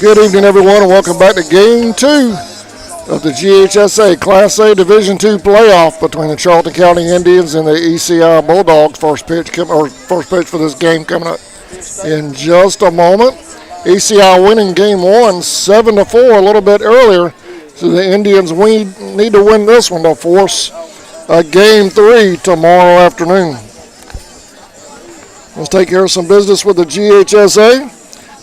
Good evening, everyone, and welcome back to Game 2 of the GHSA Class A Division II playoff between the Charlton County Indians and the ECI Bulldogs. First pitch for this game coming up in just a moment. ECI winning Game 1 7-4 a little bit earlier, so the Indians need to win this one to force a Game 3 tomorrow afternoon. Let's take care of some business with the GHSA.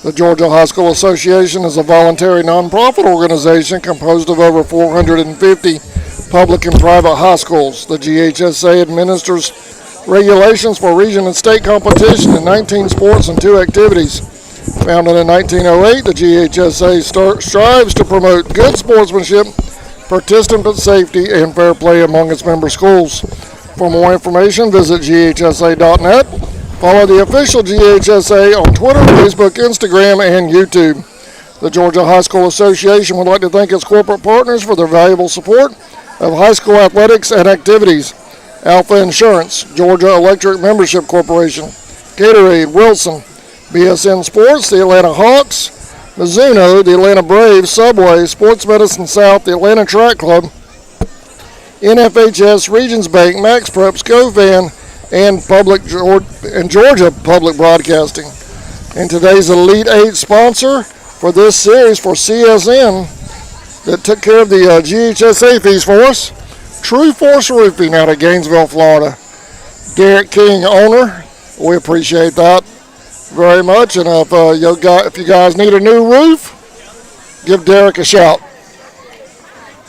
The Georgia High School Association is a voluntary nonprofit organization composed of over 450 public and private high schools. The GHSA administers regulations for region and state competition in 19 sports and 2 activities. Founded in 1908, the GHSA strives to promote good sportsmanship, participant safety, and fair play among its member schools. For more information, visit ghsa.net. Follow the official GHSA on Twitter, Facebook, Instagram, and YouTube. The Georgia High School Association would like to thank its corporate partners for their valuable support of high school athletics and activities. Alpha Insurance, Georgia Electric Membership Corporation, Gatorade, Wilson, BSN Sports, the Atlanta Hawks, Mizuno, the Atlanta Braves, Subway, Sports Medicine South, the Atlanta Track Club, NFHS, Regions Bank, Max Prep, Scovan, and Georgia Public Broadcasting. And today's Elite 8 sponsor for this series for CSN that took care of the GHSA fees for us, True Force Roofing out of Gainesville, Florida. Derek King, owner. We appreciate that very much. And if you guys need a new roof, give Derek a shout.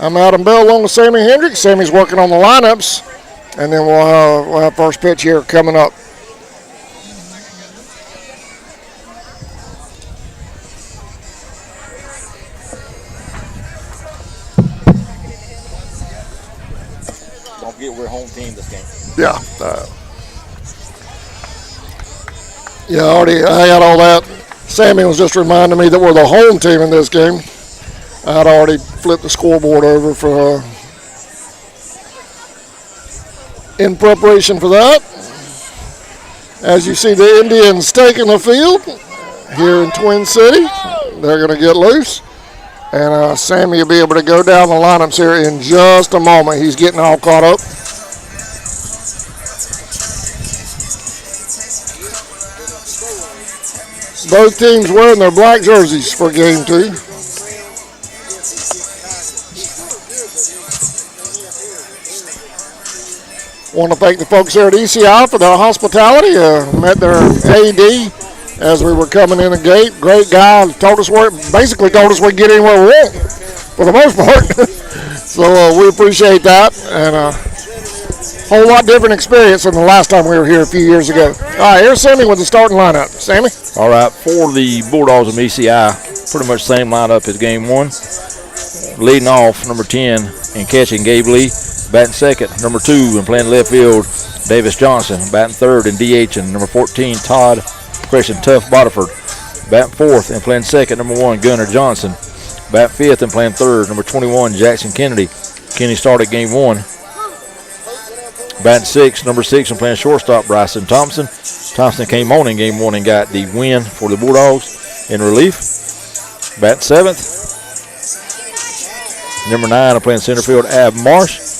I'm Adam Bell along with Sammy Hendricks. Sammy's working on the lineups. And then we'll have first pitch here coming up. Don't forget we're home team this game. Yeah. I had all that. Sammy was just reminding me that we're the home team in this game. I had already flipped the scoreboard over for in preparation for that. As you see the Indians taking the field here in Twin City. They're going to get loose. And Sammy will be able to go down the lineups here in just a moment. He's getting all caught up. Both teams wearing their black jerseys for Game 2. Want to thank the folks here at ECI for their hospitality. Met their AD as we were coming in the gate. Great guy. Basically told us we could get anywhere we want for the most part. So we appreciate that. And a whole lot different experience than the last time we were here a few years ago. All right, here's Sammy with the starting lineup. Sammy? All right, for the Bulldogs of ECI, pretty much same lineup as Game 1. Leading off, number 10 and catching, Gabe Lee. Batting second, number 2, and playing left field, Davis Johnson. Batting third and DH, and number 14, Todd Tuff Bodiford. Batting fourth and playing second, number 1, Gunnar Johnson. Batting fifth and playing third, number 21, Jackson Kennedy. Kennedy started Game 1. Batting sixth, number 6, and playing shortstop, Bryson Thompson. Thompson came on in Game 1 and got the win for the Bulldogs in relief. Batting seventh, number 9, and playing center field, Ab Marsh.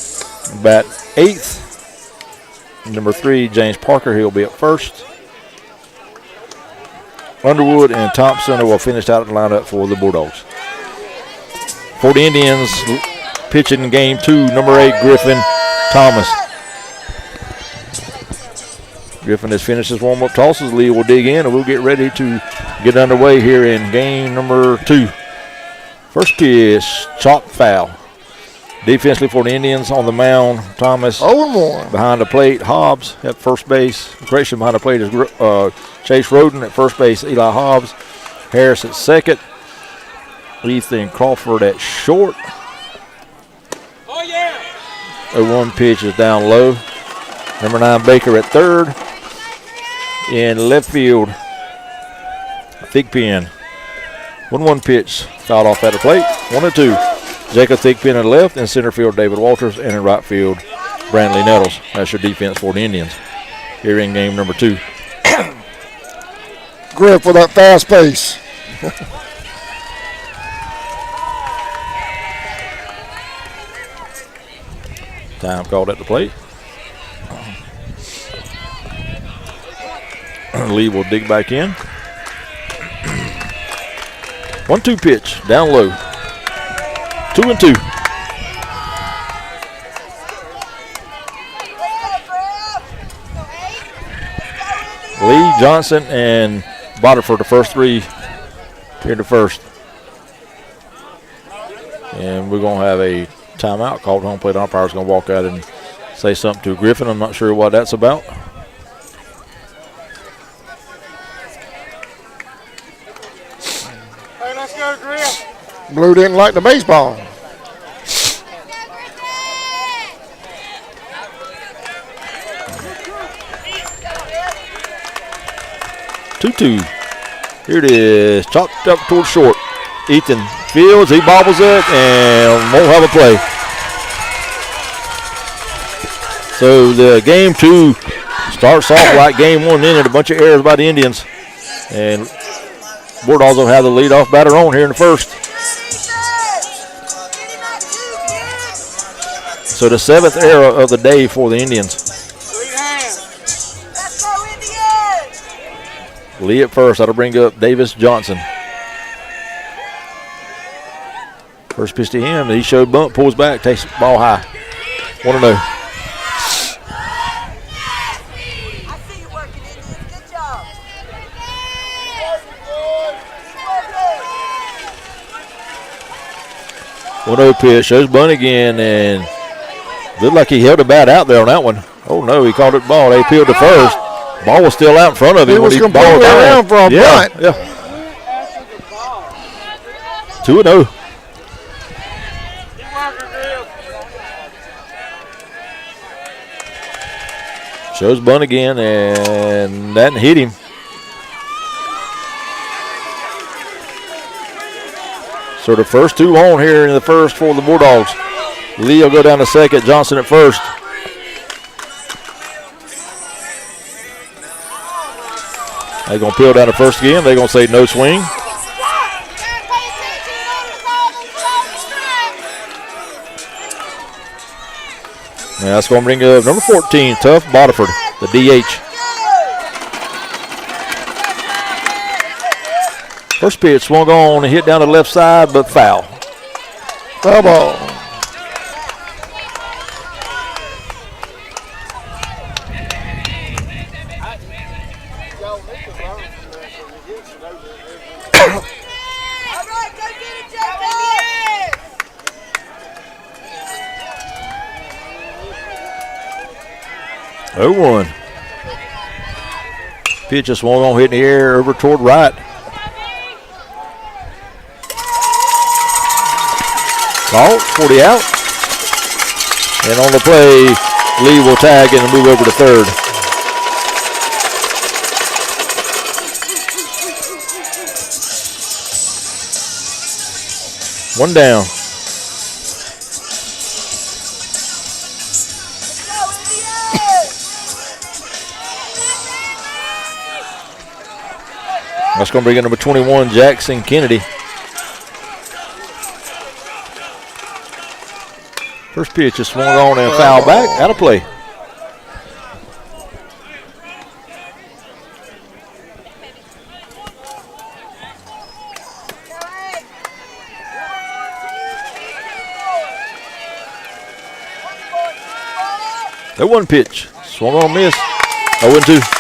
Bat eighth, number 3, James Parker. He'll be at first. Underwood and Thompson will finish out the lineup for the Bulldogs. For the Indians, pitching in Game 2, number 8, Griffin Thomas. Griffin has finished his warm-up tosses. Lee will dig in, and we'll get ready to get underway here in Game number 2. First pitch, chop foul. Defensively for the Indians on the mound, Thomas 0-1. Behind the plate, Hobbs at first base. Correction, behind the plate is Chase Roden. At first base, Eli Hobbs. Harris at second. Ethan Crawford at short. Oh, yeah. 0-1 pitch is down low. Number 9, Baker at third. In left field, Thigpen. 1-1 pitch fouled off at the plate. 1-2. Jacob Thigpen at left, and center field David Walters, and in right field Brandley Nettles. That's your defense for the Indians here in Game number 2. Griff with that fast pace. Time called at the plate. Lee will dig back in. 1-2 pitch, down low. 2-2. Lee, Johnson, and Botter the first three here to first. And we're going to have a timeout called. Home plate umpire's going to walk out and say something to Griffin. I'm not sure what that's about. Hey, let's go, Griff. Blue didn't like the baseball. Two. Here it is. Chopped up towards short. Ethan fields. He bobbles it and won't have a play. So the game 2 starts off like game 1, ended a bunch of errors by the Indians. And Bulldogs will have the leadoff batter on here in the first. So the 7th error of the day for the Indians. Lee at first. That'll bring up Davis Johnson. First pitch to him. He showed bunt, pulls back, takes the ball high. 1-0. I see you working, Indians. Good job. 1-0 pitch. Shows bunt again, and looked like he held a bat out there on that one. Oh no, he called it ball. They peeled to first. Ball was still out in front of him. He was completely around for a bunt. Yeah. 2-0. Shows bunt again, and that hit him. So the first 2 on here in the first for the Bulldogs. Lee will go down to second, Johnson at first. They're going to peel down the first again. They're going to say no swing. And that's going to bring up number 14, Tough Botiford, the DH. First pitch swung on and hit down the left side, but foul. Foul ball. Oh, 1. Pitch just swung on, hitting the air over toward right. Ball, 40 out. And on the play, Lee will tag and move over to third. One down. That's going to bring in number 21, Jackson Kennedy. First pitch is swung on and foul back. Out of play. The 1 pitch. Swung on, miss. 0-2.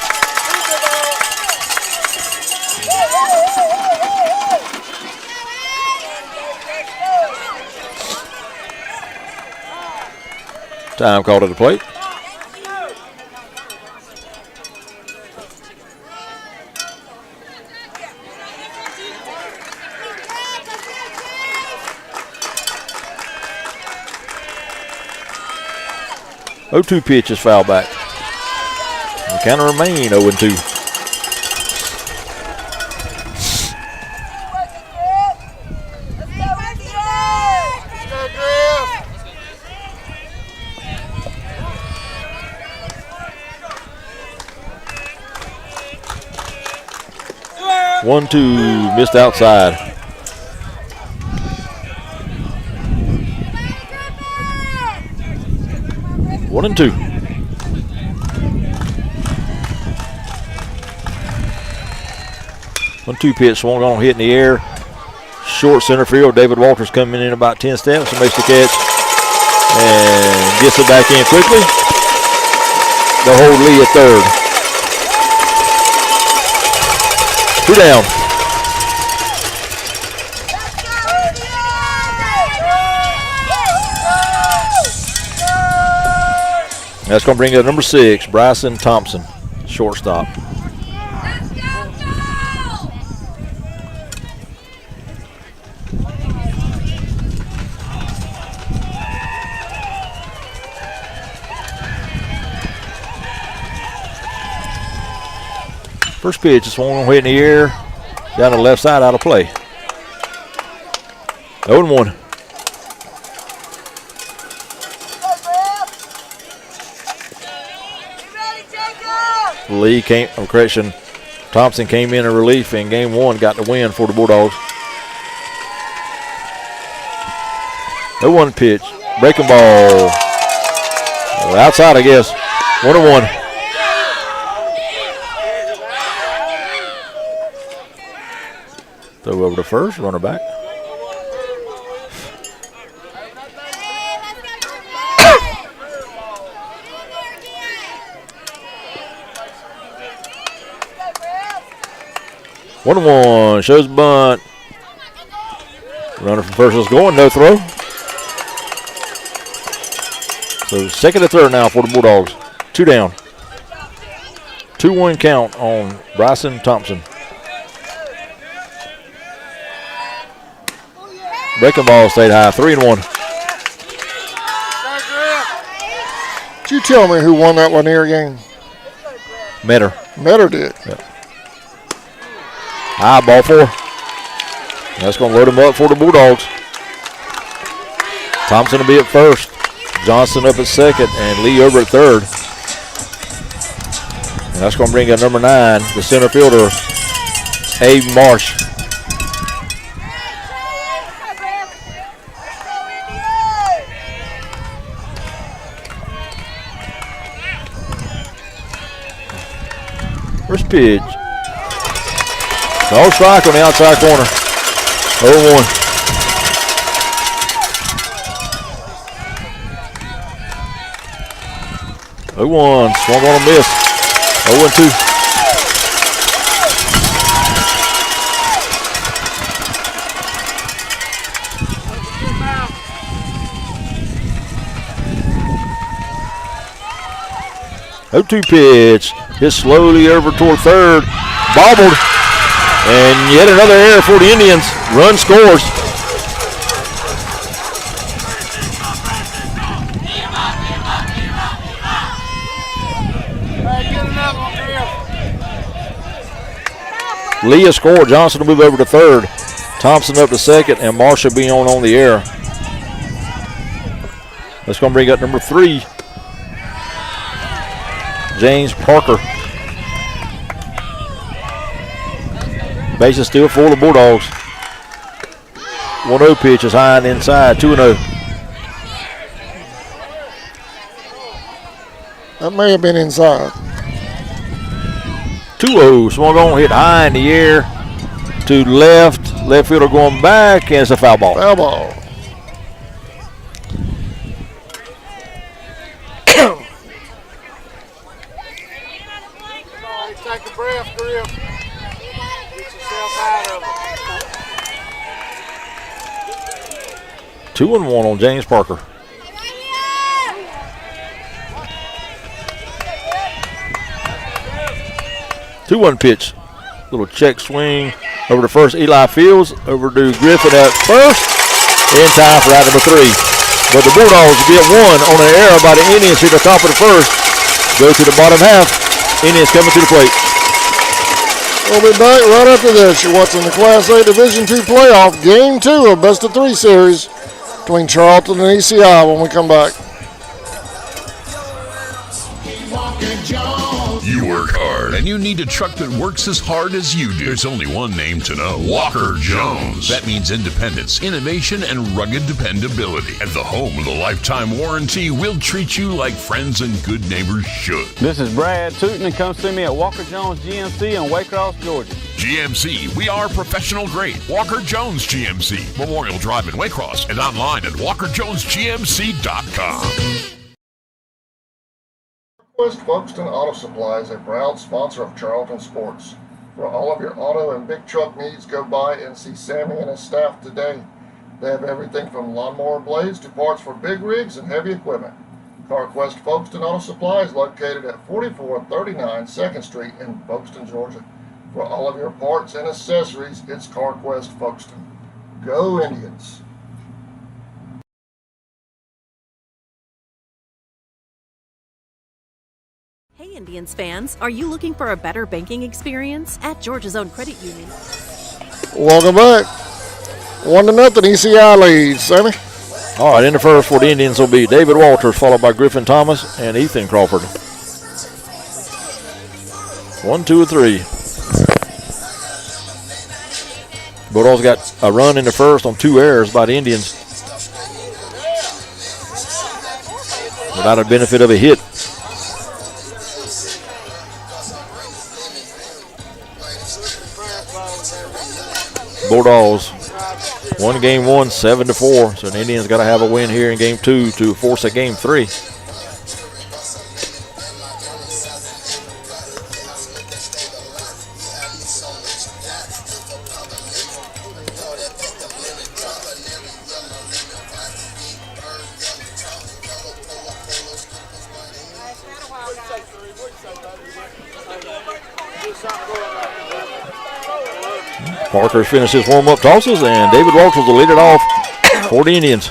Time called at the plate. Oh, 2 pitch is foul back. And kind of remain 0-2. One, two, missed outside. 1-2. 1-2 pitch, swung on, hit in the air. Short center field. David Walters coming in about 10 steps and makes the catch and gets it back in quickly. They'll hold Lee at third. 2 down. That's going to bring up number 6, Bryson Thompson, shortstop. First pitch is swung on, hit in the air, down the left side, out of play. 0-1. Lee came, correction, Thompson came in relief in game 1, got the win for the Bulldogs. 0-1 pitch, breaking ball. Outside, I guess. 1-1. Throw over to first, runner back. One, shows bunt. Runner from first is going, no throw. So second and third now for the Bulldogs. 2 down. 2-1 count on Bryson Thompson. Breaking ball stayed high, 3-1. Did you tell me who won that Lanier game? Metter. Metter did. Yep. High, ball 4. That's going to load him up for the Bulldogs. Thompson will be at first. Johnson up at second, and Lee over at third. And that's going to bring up number 9, the center fielder, Abe Marsh. First pitch. No strike on the outside corner. 0-1. Swung on a miss. 0-2. Pitch. Hit slowly over toward third. Bobbled. And yet another error for the Indians. Run scores. Lee has scored. Johnson will move over to third. Thompson up to second, and Marsh will be on the air. That's going to bring up number 3, James Parker. Bases still full of Bulldogs. 1-0 pitch is high and inside. 2-0. That may have been inside. 2-0. Swung on, hit high in the air to left. Left fielder going back, and it's a foul ball. Foul ball. Take a breath, Griff. Get yourself out of it. 2-1 on James Parker. Two-1 pitch. Little check swing over to first. Eli Fields over to Griffin at first. In time for out number 3. But the Bulldogs get 1 on an error by the Indians here at the top of the first. Go to the bottom half. Indians coming to the plate. We'll be back right after this. You're watching the Class A Division II playoff, Game 2 of Best of 3 series between Charlton and ECI when we come back. You work hard, and you need a truck that works as hard as you do. There's only one name to know: Walker Jones. That means independence, innovation, and rugged dependability. At the home of the lifetime warranty, we'll treat you like friends and good neighbors should. This is Brad Tootin, and come see me at Walker Jones GMC in Waycross, Georgia. GMC, we are professional grade. Walker Jones GMC, Memorial Drive in Waycross, and online at walkerjonesgmc.com. West Folkestone Auto Supply is a proud sponsor of Charlton Sports. For all of your auto and big truck needs, go by and see Sammy and his staff today. They have everything from lawnmower blades to parts for big rigs and heavy equipment. CarQuest Folkestone Auto Supply is located at 4439 2nd Street in Folkestone, Georgia. For all of your parts and accessories, it's CarQuest Folkestone. Go Indians! Hey Indians fans, are you looking for a better banking experience? At Georgia's Own Credit Union. Welcome back. 1-0 ECI leads. Sammy? All right, in the first for the Indians will be David Walters, followed by Griffin Thomas and Ethan Crawford. 1, 2, and 3. Bulldogs got a run in the first on 2 errors by the Indians, without a benefit of a hit. Bulldogs won game 1 7-4, so the Indians got to have a win here in game 2 to force a game 3. Parker's finished his warm-up tosses, and David Walters will lead it off for the Indians.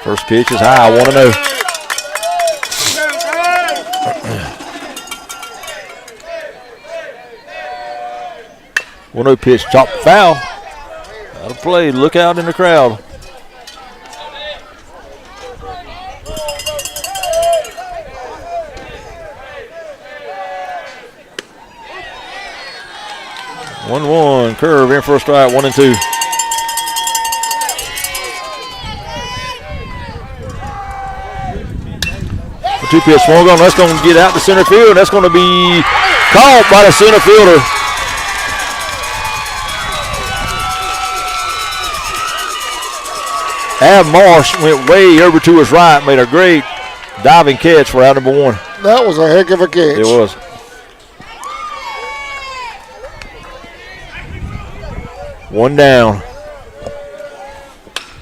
First pitch is high, 1-0. 1-0 pitch, chopped foul. Out of play, look out in the crowd. One curve in for a strike, 1 and 2. The 2 pitch swung on. That's going to get out to center field. That's going to be caught by the center fielder. Ab Marsh went way over to his right, made a great diving catch for out number 1. That was a heck of a catch. It was. One down.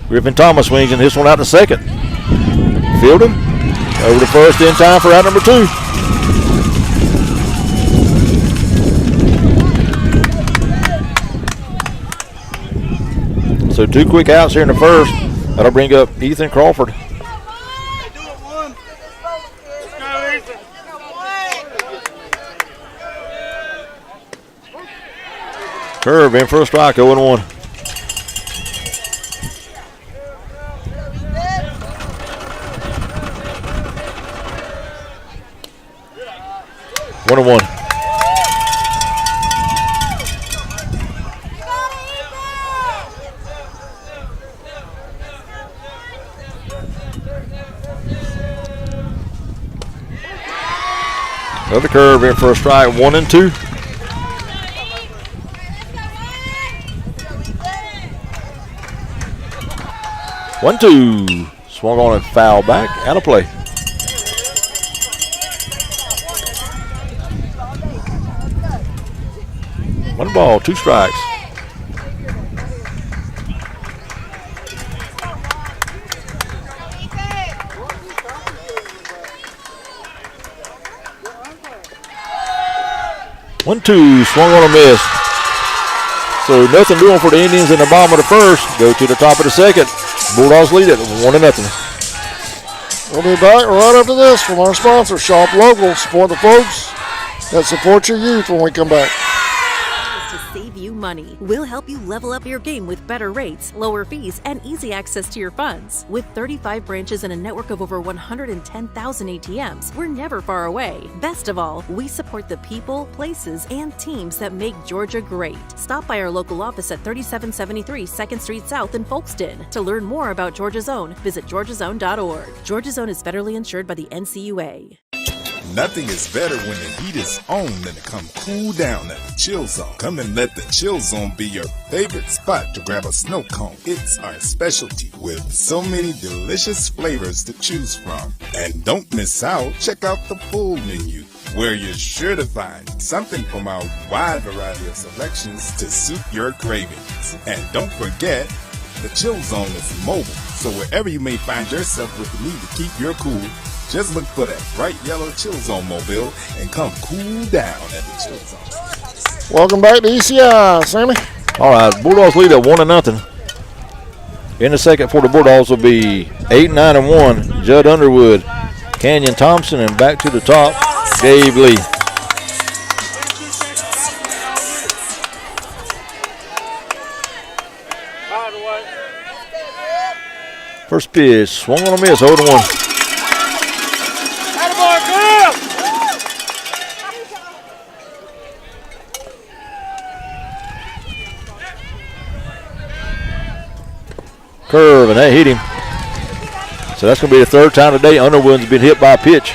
Griffin Thomas swings in this one out to second. Fielded over to first in time for out number 2. So 2 quick outs here in the first. That'll bring up Ethan Crawford. Curve in for a strike, 0-1. One and 1. Another curve in for a strike, 1 and 2. One, 2. Swung on and foul back. Out of play. One ball, 2 strikes. One, 2. Swung on a miss. So nothing doing for the Indians in the bottom of the first. Go to the top of the second. Bulldogs lead it 1-0. We'll be back right after this from our sponsor, Shop Local. Support the folks that support your youth when we come back. To save you saving money. We'll help you level up your game with better rates, lower fees, and easy access to your funds. With 35 branches and a network of over 110,000 ATMs, we're never far away. Best of all, we support the people, places, and teams that make Georgia great. Stop by our local office at 3773 2nd Street South in Folkston. To learn more about Georgia Zone, visit georgiazone.org. Georgia Zone is federally insured by the NCUA. Nothing is better when the heat is on than to come cool down at the Chill Zone. Come and let the Chill Zone be your favorite spot to grab a snow cone. It's our specialty with so many delicious flavors to choose from. And don't miss out, check out the full menu, where you're sure to find something from our wide variety of selections to suit your cravings. And don't forget, the Chill Zone is mobile, so wherever you may find yourself with the need to keep your cool, just look for that bright yellow Chill Zone mobile and come cool down at the Chill Zone. Welcome back to ECI, Sammy. All right, Bulldogs lead at 1-0. In the second for the Bulldogs will be 8-9-1, Judd Underwood, Canyon Thompson, and back to the top, Gabe Lee. First pitch, swung on a miss, 0-1. Curve, and that hit him. So that's going to be the third time today Underwood's been hit by a pitch.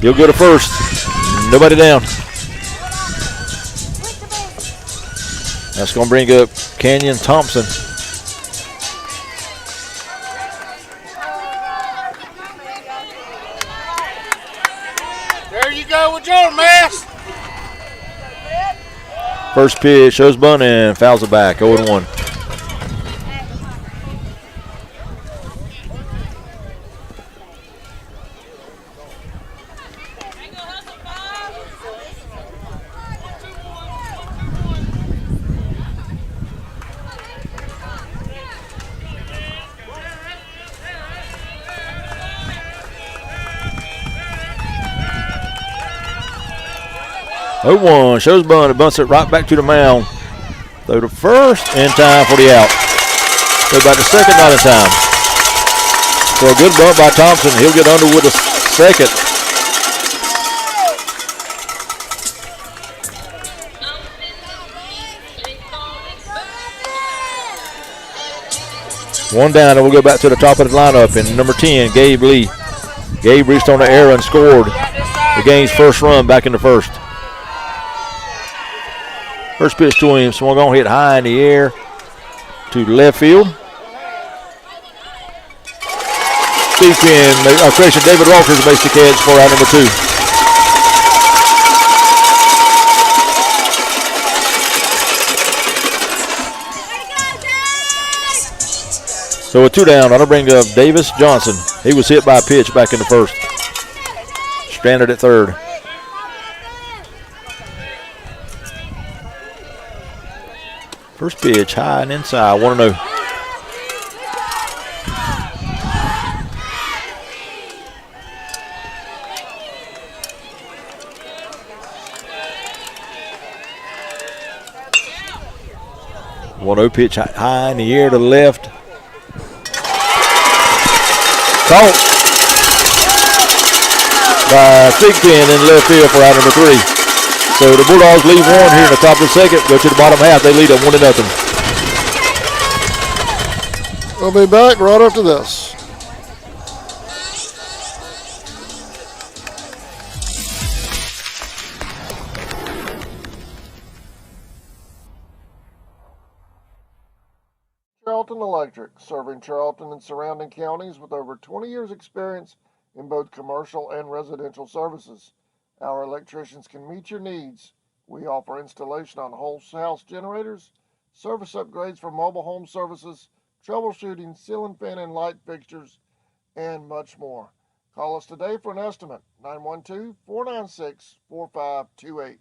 He'll go to first. Nobody down. That's going to bring up Canyon Thompson. There you go with your mess. First pitch, shows bunt and fouls it back, 0-1. Oh, 1 shows bunt and bunts it right back to the mound. Throw to first, in time for the out. Go back to second, not in time. So a good bunt by Thompson. He'll get Underwood to second. One down, and we'll go back to the top of the lineup. And number 10, Gabe Lee. Gabe reached on the error and scored the game's first run back in the first. First pitch to him, swung on, hit high in the air to left field. Steve Penn, David Walters makes the catch for out number 2. So with 2 down, that'll bring up Davis Johnson. He was hit by a pitch back in the first. Stranded at third. First pitch, high and inside, 1-0. Pitch high in the air to the left. Caught by Steve Penn in left field for out number 3. So the Bulldogs lead 1 here in the top of the second. Go to the bottom half. They lead at 1-0. We'll be back right after this. Charlton Electric, serving Charlton and surrounding counties with over 20 years experience in both commercial and residential services. Our electricians can meet your needs. We offer installation on whole house generators, service upgrades for mobile home services, troubleshooting, ceiling fan and light fixtures, and much more. Call us today for an estimate, 912-496-4528. Four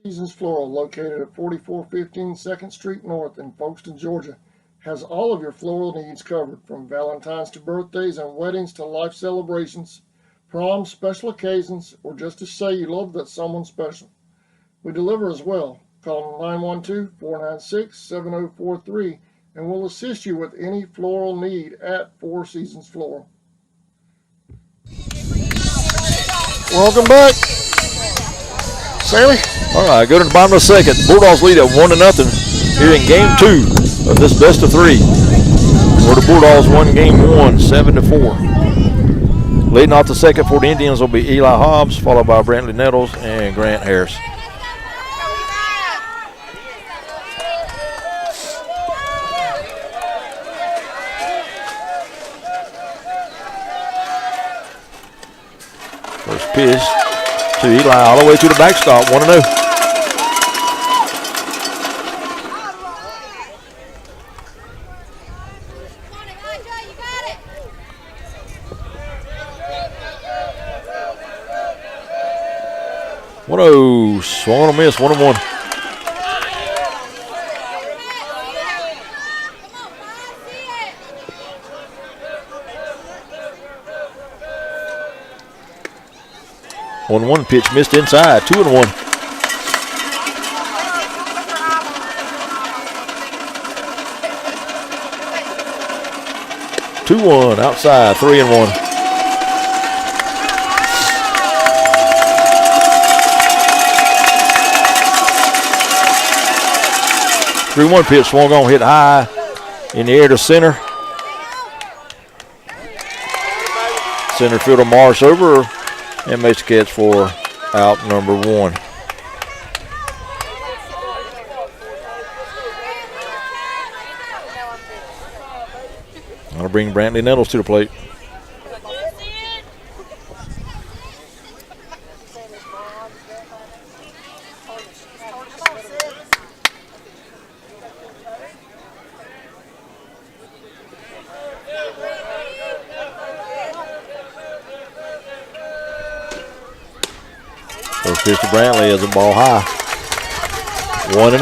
Seasons Floral, located at 4415 2nd Street North in Folkston, Georgia, has all of your floral needs covered, from Valentine's to birthdays and weddings to life celebrations. prom, special occasions, or just to say you love that someone special. We deliver as well. Call 912-496-7043 and we'll assist you with any floral need at Four Seasons Floral. Welcome back. Sammy? All right, go to the bottom of the second. Bulldogs lead at 1-0 here in game 2 of this best of 3. Where the Bulldogs won game 1, 7-4. Leading off the second for the Indians will be Eli Hobbs, followed by Brantley Nettles and Grant Harris. First pitch to Eli all the way to the backstop, 1-0. Swung on a miss, 1-1. One pitch missed inside, 2-1. Outside, 3-1. 3-1 pitch swung on, hit high in the air to center. Center fielder Marsh over and makes the catch for out number 1. That'll bring Brantley Nettles to the plate. First pitch to Brantley is a ball high. 1-0.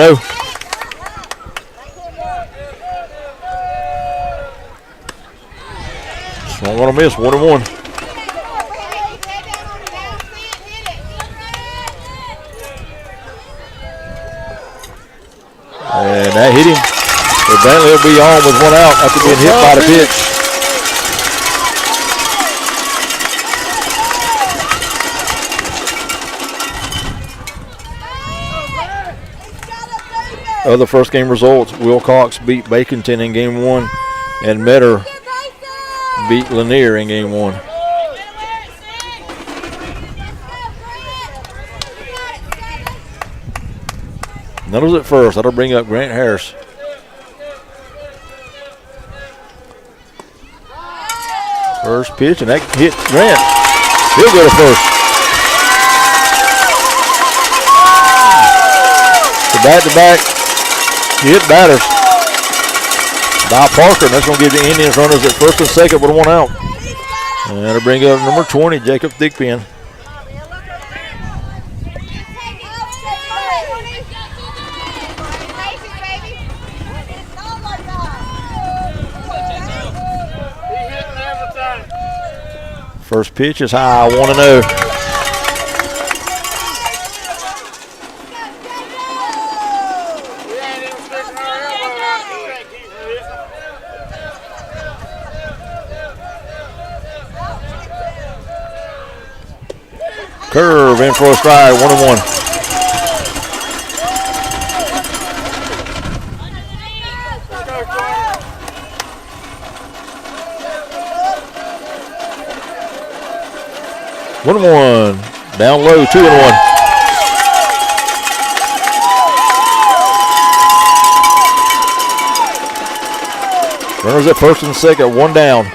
Swung on a miss, 1-1. And that hit him. So Brantley will be on with 1 out after being hit by the pitch. Other first game results, Wilcox beat Baconton in game 1 and Metter beat Lanier in game 1. Nettles at first, that'll bring up Grant Harris. First pitch, and that hit Grant. He'll go to first. So back-to-back hit batters by Parker, and that's going to give the Indians runners at first and second with 1 out. And that'll bring up number 20, Jacob Thigpen. First pitch is high, 1-0. Curve in for a strike, 1-1. Down low, 2-1. Runners at first and second, 1 down.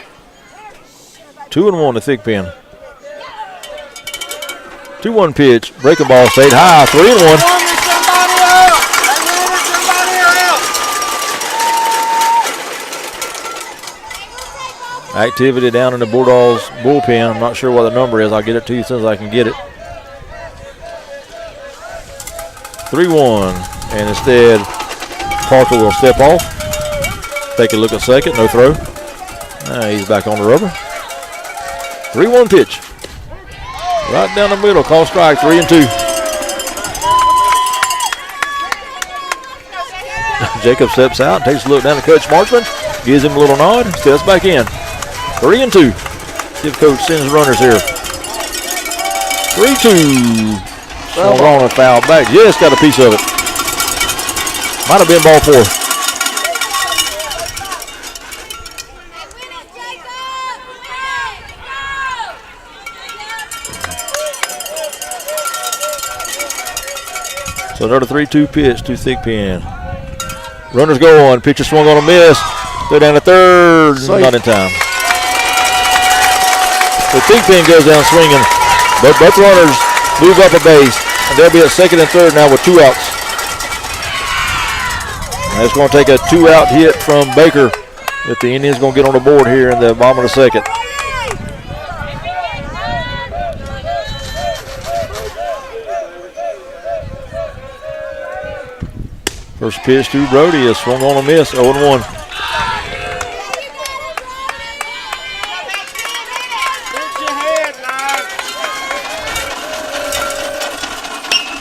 2-1 to Thigpen. 2-1 pitch, breaking ball, stayed high, 3-1. Activity down in the Bulldogs bullpen. I'm not sure what the number is. I'll get it to you as soon as I can get it. 3-1, and instead Parker will step off. Take a look at second, no throw. He's back on the rubber. 3-1 pitch. Right down the middle, call strike, 3-2. Jacob steps out, takes a look down at Coach Marchman, gives him a little nod, steps back in. 3-2. See if Coach sends runners here. 3-2. Swung on and foul back. Just got a piece of it. Might have been ball 4. So another 3-2 pitch to Thigpen. Runners go on. Pitcher swung on a miss. Go down to third. Not in time. So Thigpen goes down swinging. But both runners move up a base. And they'll be at second and third now with 2 outs. And it's going to take a 2-out hit from Baker if the Indians going to get on the board here in the bottom of the second. First pitch to Brody is swung on a miss, 0-1.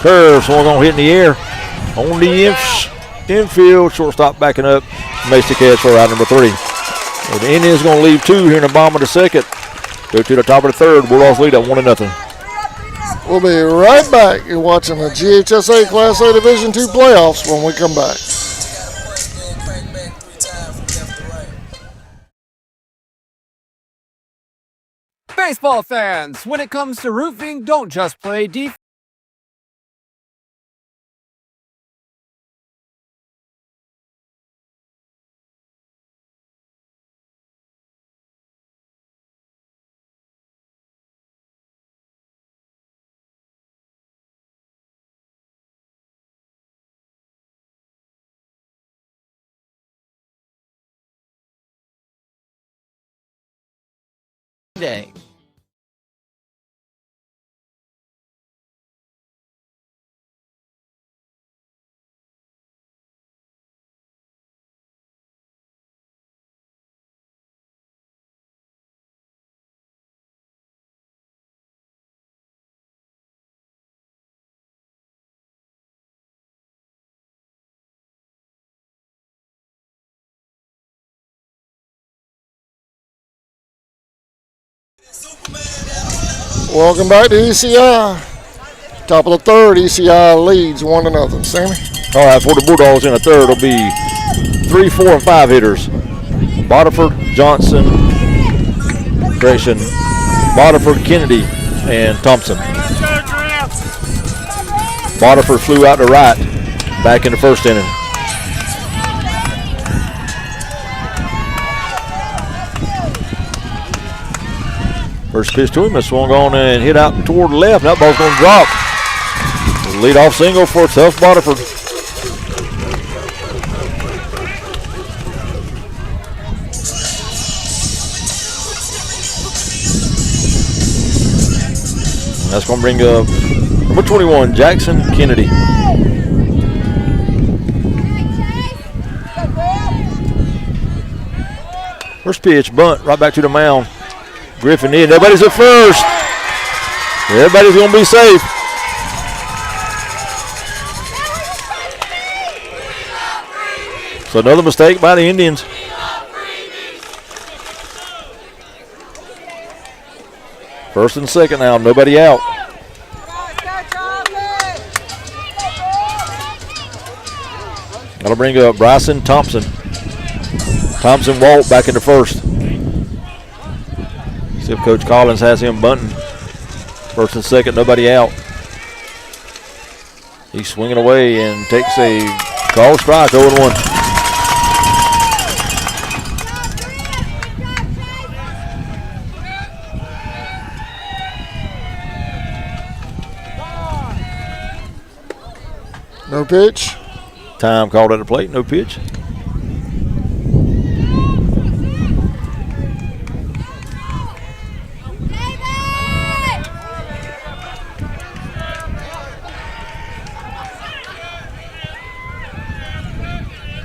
Curve swung on, hit in the air. On the infield, shortstop backing up. Makes the catch for out number 3. So the Indians going to leave 2 here in the bottom of the second. Go to the top of the third. Bulldogs lead at 1-0. We'll be right back. You're watching the GHSA Class A Division II playoffs when we come back. Baseball fans, when it comes to roofing, don't just play defense. Day. Welcome back to ECI. Top of the third, ECI leads 1-0. Sammy? All right, for the Bulldogs in the third will be 3, 4, and 5 hitters. Bodiford, Johnson, Bodiford, Kennedy, and Thompson. Bodiford flew out to right back in the first inning. First pitch to him is swung on and hit out toward the left. That ball's going to drop. Lead-off single for tough Bodiford. And that's going to bring up number 21, Jackson Kennedy. First pitch, bunt, right back to the mound. Griffin in. Everybody's at first. Everybody's going to be safe. So another mistake by the Indians. First and second now. Nobody out. That'll bring up Bryson Thompson. Thompson walked back into first. See if Coach Collins has him bunting. First and second, nobody out. He's swinging away and takes a called strike, 0-1. No pitch. Time called at the plate, no pitch.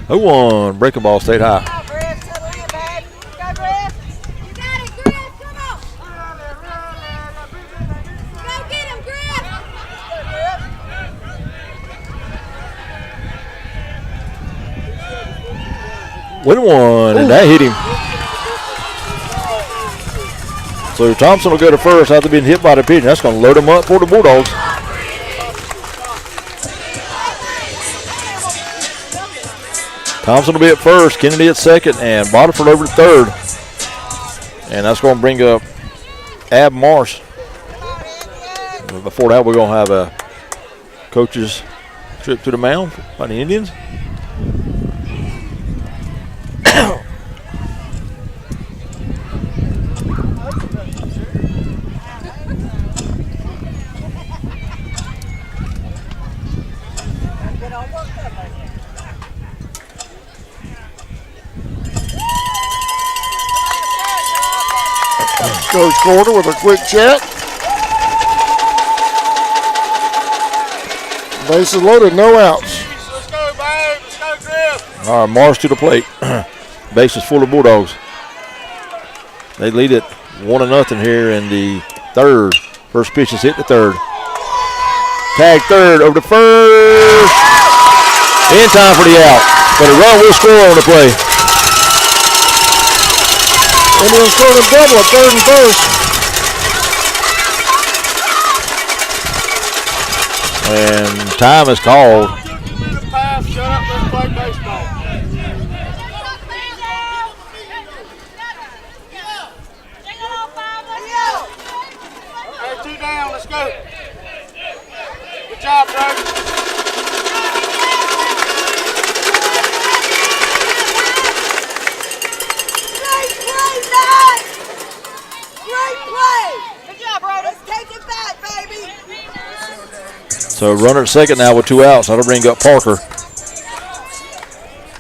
Who won? Breaking ball stayed high. 1-1, and that hit him. So Thompson will go to first after being hit by the pitch. That's going to load him up for the Bulldogs. Thompson will be at first, Kennedy at second, and Boterford over to third. And that's going to bring up Ab Marsh. Before that, we're going to have a coach's trip to the mound by the Indians. Coach Carter with a quick check. Bases loaded, no outs. Let's go, babe. Let's go, Griff. All right, Marsh to the plate. Bases full of Bulldogs. They lead it 1-0 here in the third. First pitch is hit the third. Tag third over to first. In time for the out. But a run will score on the play. Indians scored a double at third and first. And time is called. Shut up, let's play baseball. Hey, 2 down, let's go. Good job, bro. Great play, Matt! Great play! Good job, bro. Let's take it back, baby. So runner at second now with 2 outs. That'll bring up Parker.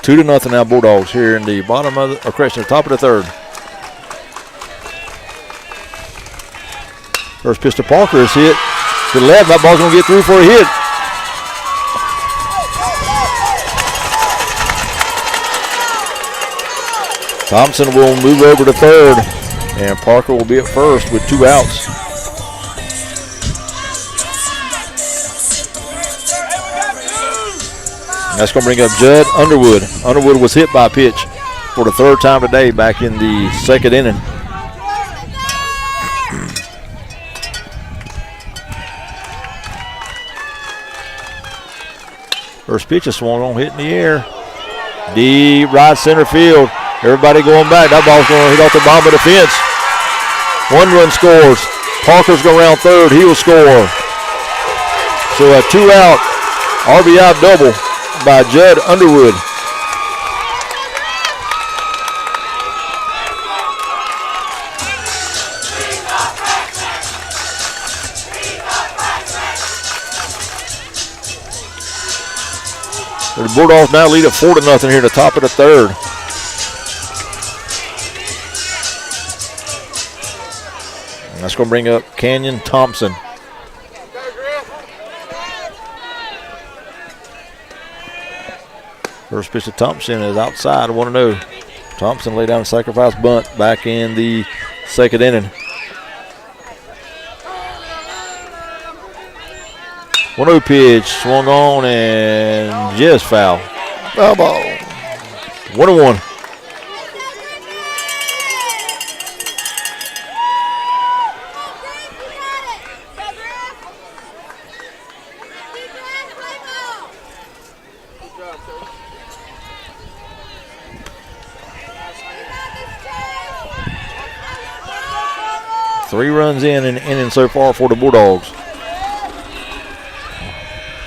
2-0 now Bulldogs here in the bottom of the, or correction, the top of the third. First pitch to Parker is hit to the left. That ball's going to get through for a hit. Thompson will move over to third, and Parker will be at first with 2 outs. That's going to bring up Judd Underwood. Underwood was hit by a pitch for the third time today back in the second inning. First pitch is swung on, hit in the air. Deep right center field. Everybody going back. That ball's going to hit off the bottom of the fence. 1 run scores. Parker's going around third. He will score. So a 2-out RBI double by Judd Underwood. The Bulldogs now lead at 4-0 here at the top of the third. And that's going to bring up Canyon Thompson. First pitch to Thompson is outside, 1-0. Thompson laid down a sacrifice bunt back in the second inning. 1-0 pitch, swung on and just foul. Foul ball. 1-1. Three runs in an inning so far for the Bulldogs.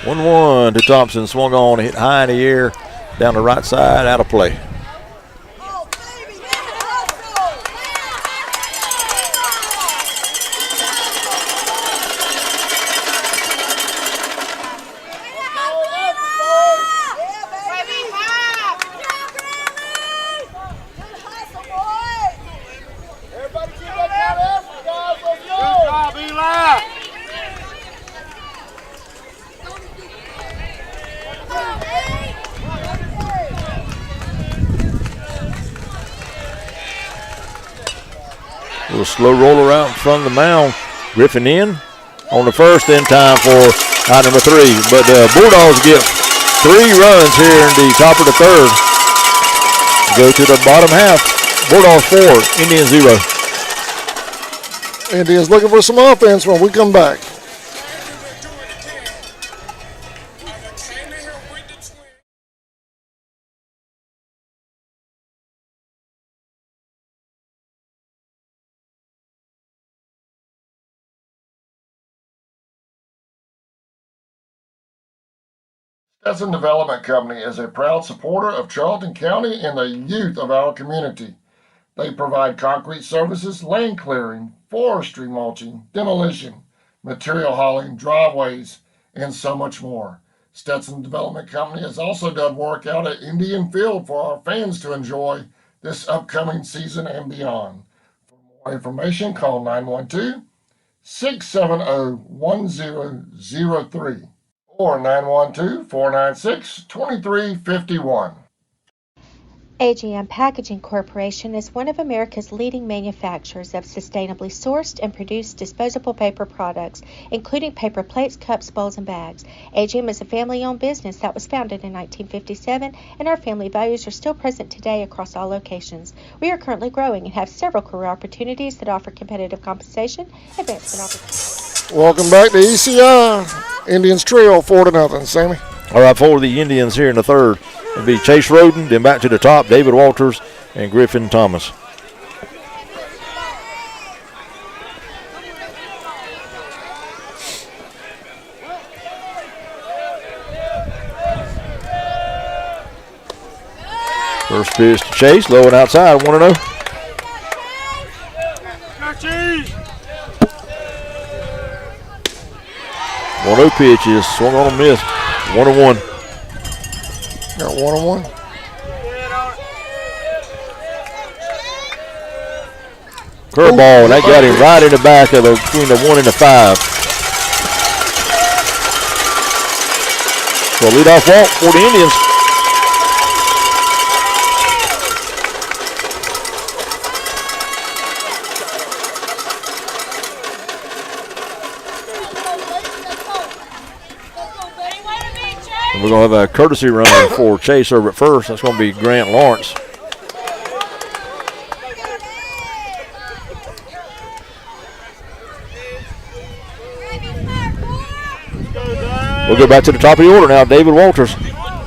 1-1 to Thompson, swung on, hit high in the air, down the right side, out of play. Little slow roller out in front of the mound. Griffin in on the first, in time for out number 3. But Bulldogs get 3 runs here in the top of the third. Go to the bottom half. Bulldogs 4, Indians 0. Indians looking for some offense when we come back. Stetson Development Company is a proud supporter of Charlton County and the youth of our community. They provide concrete services, land clearing, forestry mulching, demolition, material hauling, driveways, and so much more. Stetson Development Company has also done work out at Indian Field for our fans to enjoy this upcoming season and beyond. For more information, call 912-670-1003 or 912-496-2351. AGM Packaging Corporation is one of America's leading manufacturers of sustainably sourced and produced disposable paper products, including paper plates, cups, bowls, and bags. AGM is a family-owned business that was founded in 1957, and our family values are still present today across all locations. We are currently growing and have several career opportunities that offer competitive compensation, advancement opportunities. Welcome back to ECI. Indians trail 4-0. Sammy. All right, for the Indians here in the third, it'll be Chase Roden, then back to the top, David Walters and Griffin Thomas. First pitch to Chase, low and outside, 1-0. One 0 pitch is swung on a miss. 1-1. Got 1-1. Curveball, and that got him right in the back of between the 1 and the 5. So leadoff walk for the Indians. We're going to have a courtesy run for Chase over at first. That's going to be Grant Lawrence. We'll go back to the top of the order now. David Walters.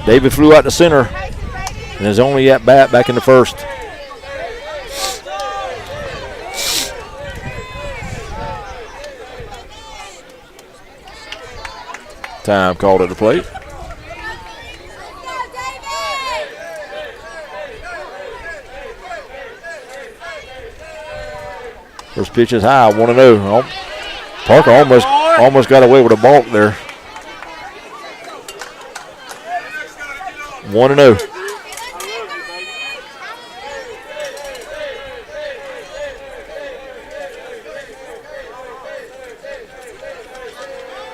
David flew out to center and is only at bat back in the first. Time called at the plate. First pitch is high, 1-0. Parker almost got away with a balk there. 1-0.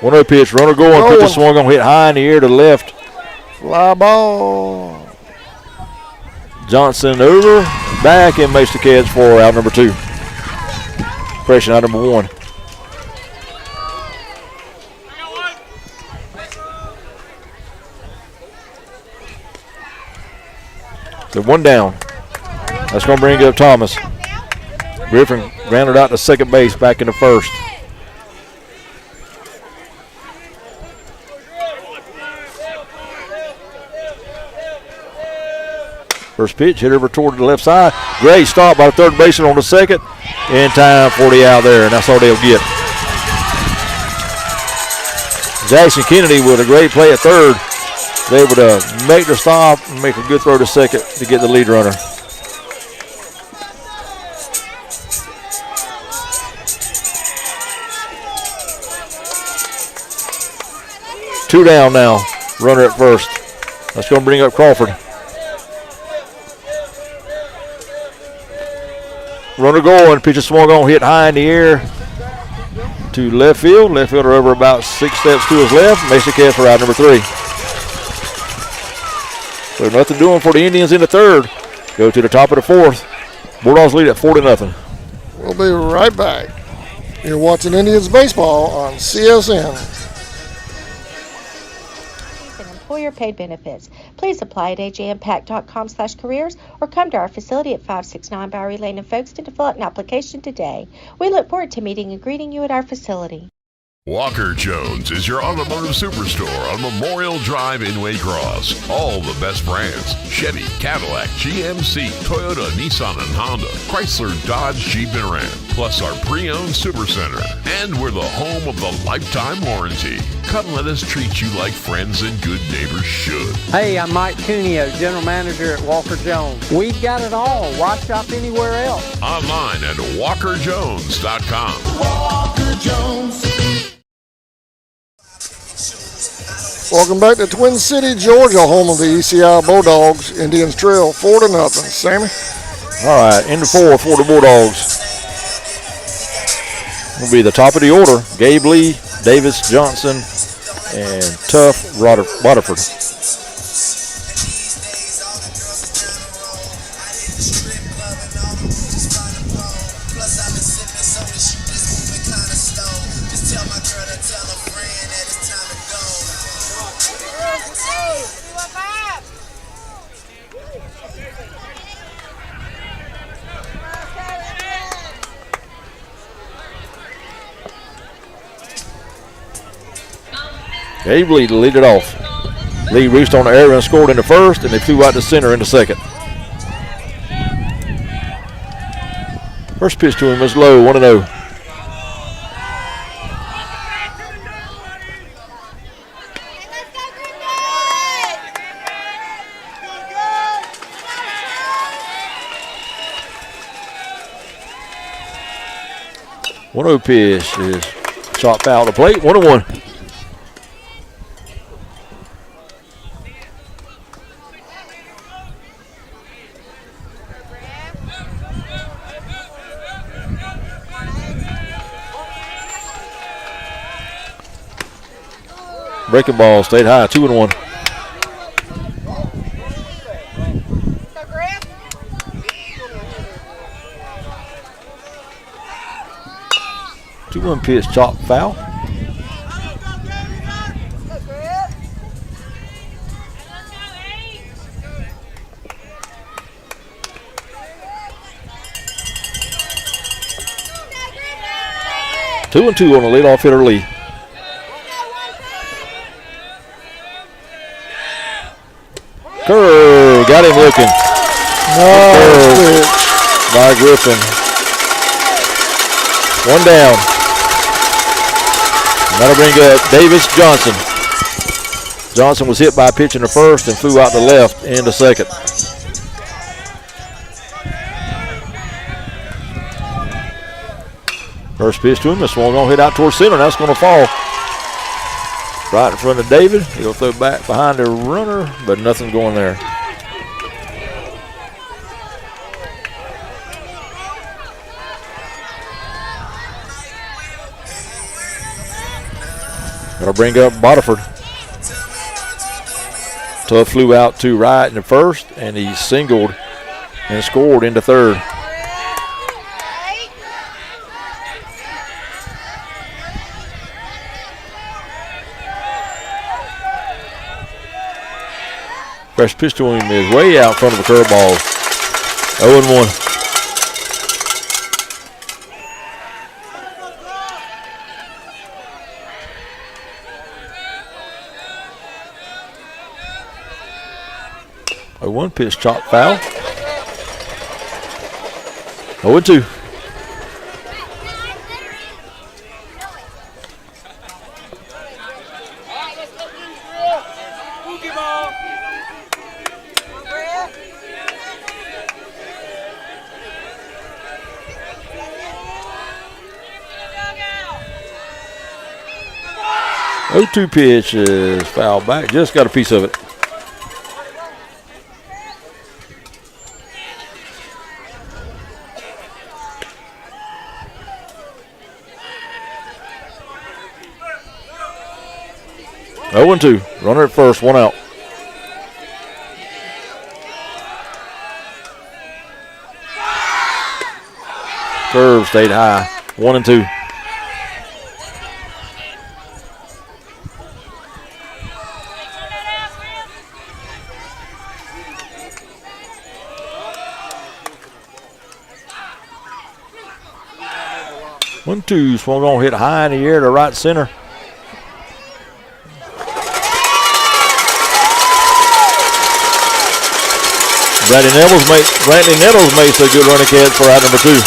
One 0 pitch, runner going, pitcher swung on, hit high in the air to the left. Fly ball. Johnson over, back, and makes the catch for out number 2. Pressure out number 1. So 1 down. That's going to bring up Thomas. Griffin grounded out to second base back in the first. First pitch hit over toward the left side. Great stop by the third baseman on the second. In time for the out there, and that's all they'll get. Jackson Kennedy with a great play at third. They able to make the stop and make a good throw to second to get the lead runner. Two down now, runner at first. That's going to bring up Crawford. Runner going, pitcher swung on, hit high in the air to left field. Left fielder over about 6 steps to his left, makes the catch for out number 3. So nothing doing for the Indians in the third. Go to the top of the fourth. Bulldogs lead at 4-0. We'll be right back. You're watching Indians baseball on CSN. Employer paid benefits. Please apply at agimpact.com/careers or come to our facility at 569 Bowery Lane in Folkestone to fill out an application today. We look forward to meeting and greeting you at our facility. Walker Jones is your automotive superstore on Memorial Drive in Waycross. All the best brands: Chevy, Cadillac, GMC, Toyota, Nissan, and Honda, Chrysler, Dodge, Jeep, and Ram, plus our pre-owned supercenter. And we're the home of the lifetime warranty. Come let us treat you like friends and good neighbors should. Hey, I'm Mike Cuneo, General Manager at Walker Jones. We've got it all. Why shop anywhere else? Online at walkerjones.com. Walker Jones. Welcome back to Twin City, Georgia, home of the ECI Bulldogs. Indians trail 4-0. Sammy? All right, in the four for the Bulldogs. Will be the top of the order: Gabe Lee, Davis Johnson, and Tuff Waterford. Gabe Lee to lead it off. Lee reached on the area and scored in the first, and they flew out to center in the second. First pitch to him was low, 1-0. One-0 pitch is shot foul to plate, 1-1. Breaking ball stayed high, 2-1. Two-one pitch, chop foul. Two and two on the leadoff hitter Lee. Curve, got him looking. Nice by Griffin. One down. And that'll bring up Davis Johnson. Johnson was hit by a pitch in the first and flew out to left in the second. First pitch to him, this one gonna hit out towards center, and that's gonna fall right in front of David. He'll throw back behind the runner, but nothing going there. That'll bring up Waterford. Tuff flew out to right in the first, and he singled and scored into third. First pitch to him is way out in front of the curveball. 0-1. A 1 pitch chop foul. 0-2. Two pitch is foul back. Just got a piece of it. Oh, 0-2. Runner at first, one out. Curve stayed high. 1-2. 1-2. Swung on, hit high in the air to right center. Brantley Nettles makes a good running catch for out number 2.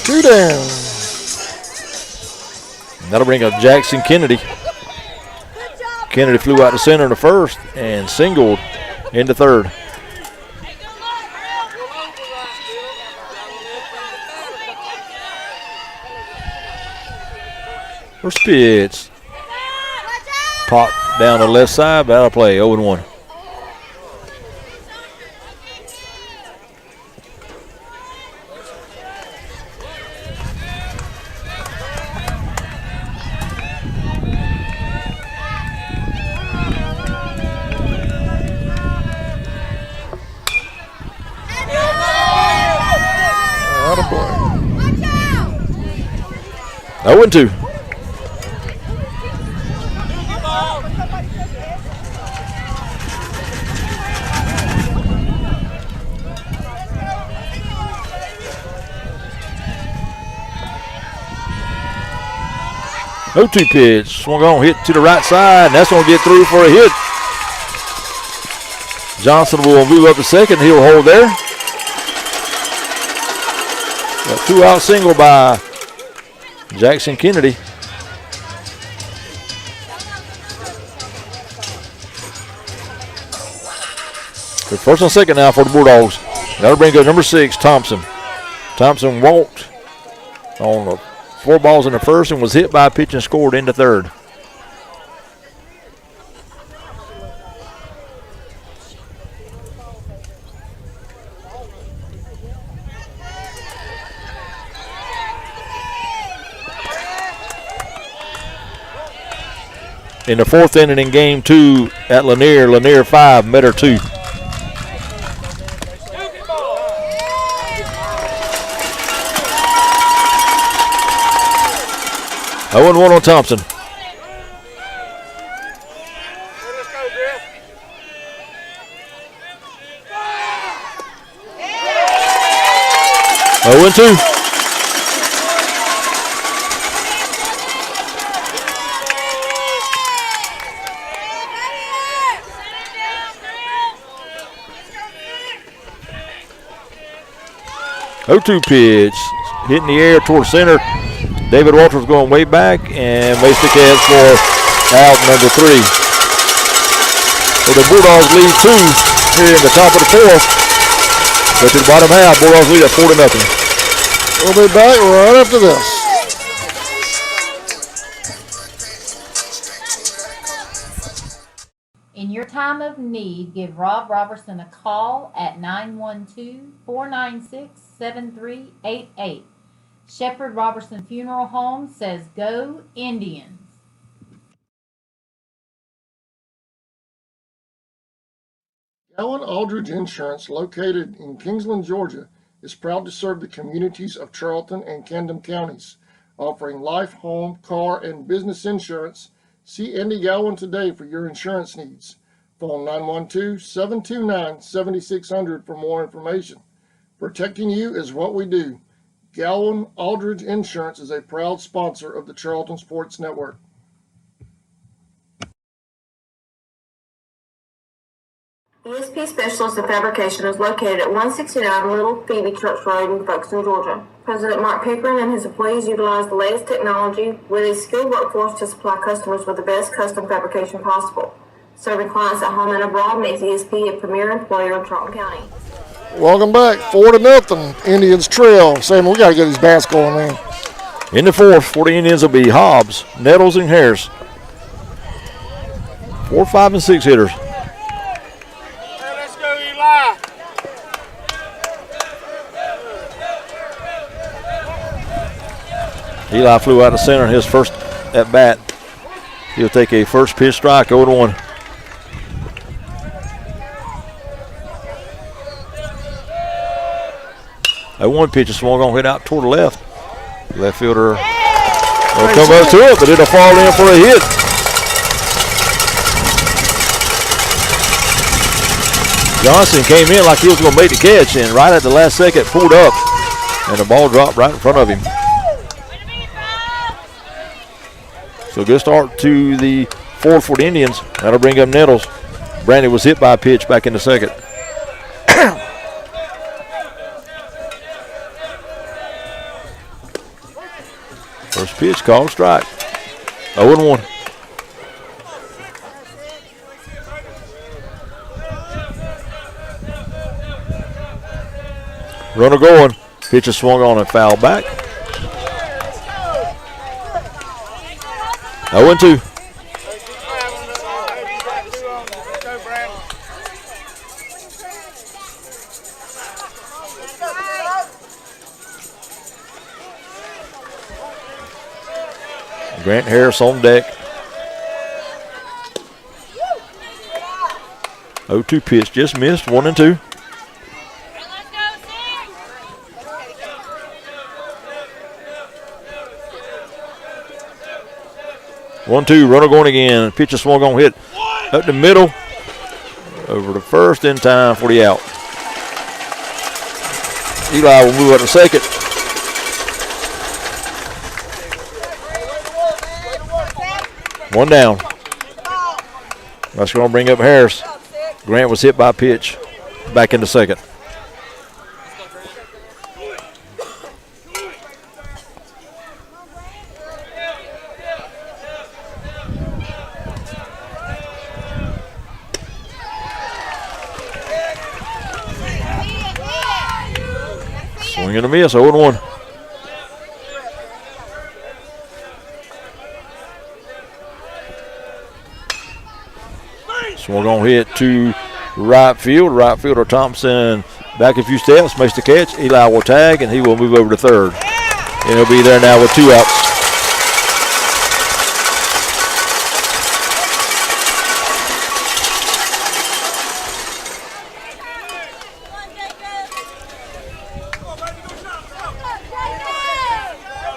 2 down. That'll bring up Jackson Kennedy. Kennedy flew out to center in the first and singled into third. First pitch. Pop down the left side, but out of play, 0-1. Out of play. 0-2. No 2 pitch. Swung on, hit to the right side, and that's going to get through for a hit. Johnson will move up to second. He'll hold there. A 2-out single by Jackson Kennedy. So first and second now for the Bulldogs. That'll bring up number 6, Thompson. Thompson walked on the 4 balls in the first and was hit by a pitch and scored into third. In the 4th inning in game 2 at Lanier 5, Metter 2. I 0-1 on Thompson. Let's go, Griff. 0-2. Pitch, hitting the air towards center. David Walters going way back and makes the catch for out number 3. So the Bulldogs lead 2 here in the top of the 4th. But to the bottom half, Bulldogs lead at 4-0. We'll be back right after this. In your time of need, give Rob Robertson a call at 912-496-7388. Shepherd Robertson Funeral Home says go Indians. Allen Aldridge Insurance, located in Kingsland, Georgia, is proud to serve the communities of Charlton and Camden counties, offering life, home, car, and business insurance. See Andy Gowan today for your insurance needs. Phone 912-729-7600 for more information. Protecting you is what we do. Gowan Aldridge Insurance is a proud sponsor of the Charlton Sports Network. ESP Specialist in Fabrication is located at 169 Little Phoebe Church Road in Folkestone, Georgia. President Mark Pickering and his employees utilize the latest technology with a skilled workforce to supply customers with the best custom fabrication possible. Serving clients at home and abroad makes ESP a premier employer in Charlton County. Welcome back, 4-0. Indians trail. Sam, we got to get these bats going, man. In the 4th, for the Indians will be Hobbs, Nettles, and Harris. 4, 5, and 6 hitters. Let's go, Eli. Eli flew out of center in his first at bat. He'll take a first pitch strike, 0-1. That 1 pitch is swung on, hit out toward the left. Left fielder will come up to it, but it'll fall in for a hit. Johnson came in like he was going to make the catch, and right at the last second pulled up And the ball dropped right in front of him. So good start to the 4th for the Indians. That'll bring up Nettles. Brandy was hit by a pitch back in the second. First pitch called strike. 0-1. Runner going. Pitch is swung on and fouled back. 0-2. Grant Harris on deck. 0-2 pitch, just missed, 1-2. One-two, runner going again. Pitch is swung on, hit up the middle, over the first in time for the out. Eli will move up to second. One down. That's going to bring up Harris. Grant was hit by a pitch. Back into second. Swing and a miss, 0-1. Swung on hit to right field. Right fielder Thompson back a few steps, makes the catch. Eli will tag, and he will move over to third. And he'll be there now with 2 outs.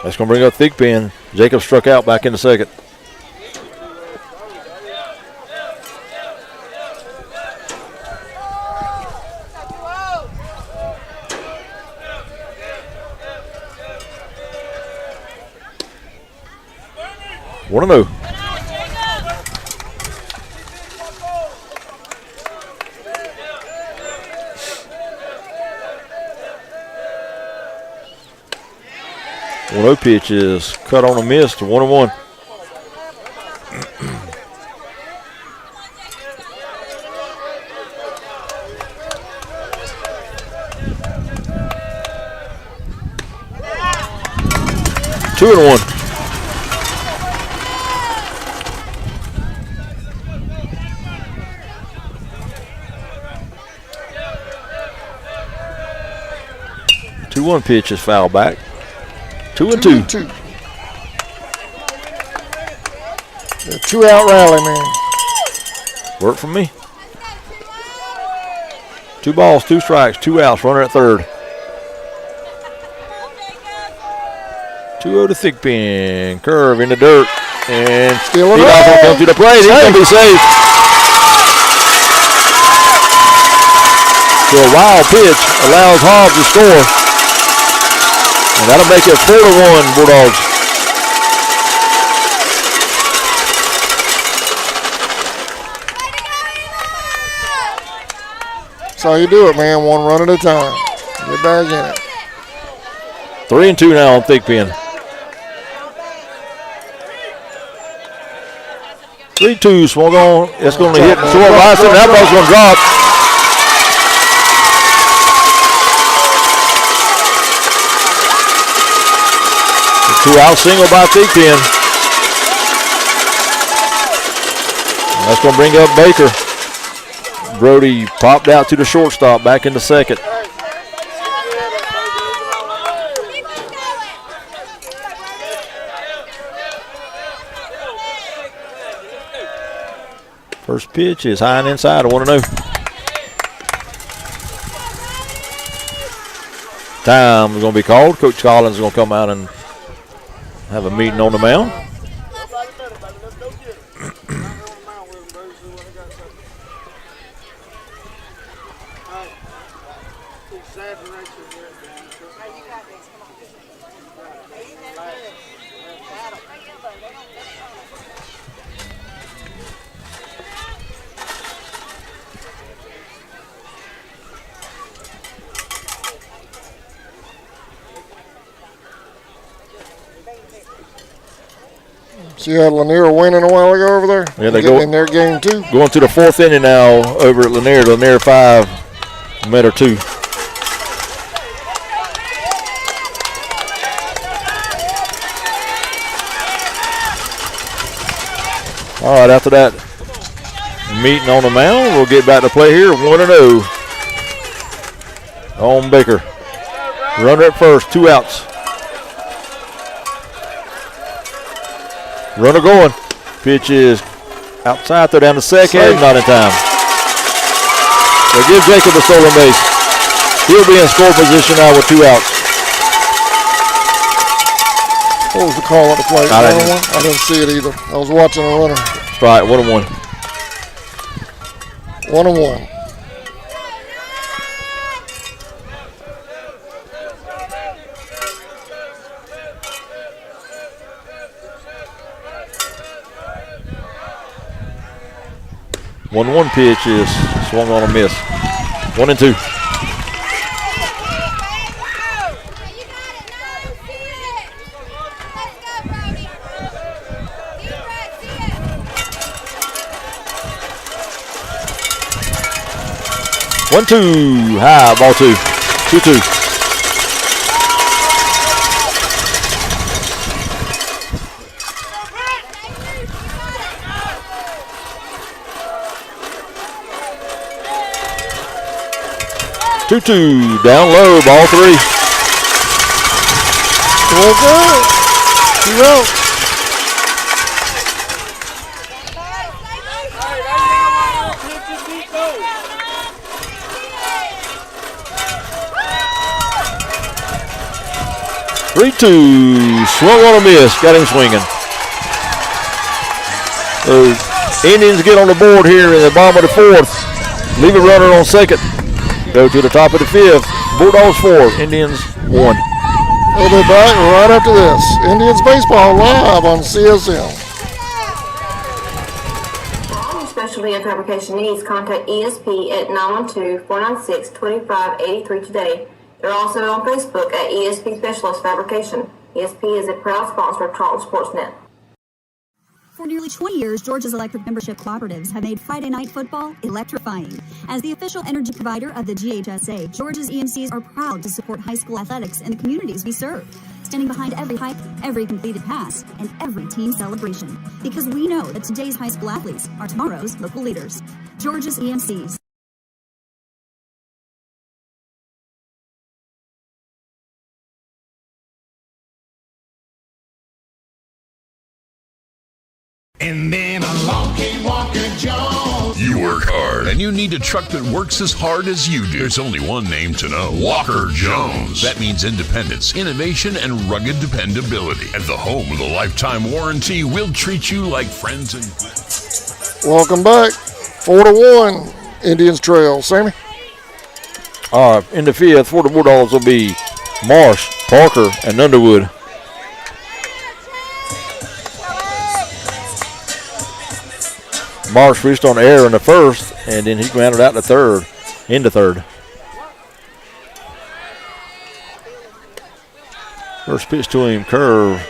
That's going to bring up Thigpen. Jacob struck out back in the second. One to 0. One pitch is cut on a miss to 1-1. Two and 1. One pitch is foul back. 2-2. 2-out rally, man. Work for me. 2 balls, 2 strikes, 2 outs. Runner at third. 2-0 to Thigpen. Curve in the dirt. And he's going to come to the plate. He's going to be safe. So a wild pitch allows Hobbs to score. And that'll make it 4-1 Bulldogs. That's how you do it, man. 1 run at a time. Get back in it. 3-2 now on Thigpen. 3-2 swung on. It's going to hit the short right center. That ball's going to drop. Two-out single by Thigpen. That's going to bring up Baker. Brody popped out to the shortstop, back in the second. First pitch is high and inside, 1-0. Time is going to be called. Coach Collins is going to come out and have a meeting on the mound. So you had Lanier winning a while ago over there? Yeah, they getting go in their game too. Going to the fourth inning now over at Lanier. Lanier 5, Metter 2. All right, after that meeting on the mound, we'll get back to play here 1-0 on Baker. Runner at first, 2 outs. Runner going. Pitch is outside, throw down to second, not in time. So give Jacob a stolen base. He'll be in score position now with 2 outs. What was the call at the plate? I didn't see it either. I was watching a runner. Right, 1-1. 1-1. One pitch is swung on a miss. 1-2. One, two, high, ball 2. 2-2. Down low, ball 3. Well, good. 2 outs. Swung on a miss, got him swinging. The Indians get on the board here in the bottom of the 4th. Leave a runner on second. Go to the top of the 5th. Bulldogs 4, Indians 1. We'll be back right after this. Indians baseball live on CSM. For all your specialty and fabrication needs, contact ESP at 912-496-2583 today. They're also on Facebook at ESP Specialist Fabrication. ESP is a proud sponsor of Charlton Sportsnet. For nearly 20 years, Georgia's electric membership cooperatives have made Friday night football electrifying. As the official energy provider of the GHSA, Georgia's EMCs are proud to support high school athletics in the communities we serve, standing behind every hike, every completed pass, and every team celebration. Because we know that today's high school athletes are tomorrow's local leaders. Georgia's EMCs. And then along came Walker Jones. You work hard, and you need a truck that works as hard as you do. There's only one name to know: Walker Jones. That means independence, innovation, and rugged dependability. At the home of the lifetime warranty, we'll treat you like friends and... Welcome back. 4-1, Indians trail. Sammy? All right, in the 5th, for the Bulldogs will be Marsh, Parker, and Underwood. Marsh reached on air in the 1st, and then he grounded out in the 3rd. First pitch to him, curve,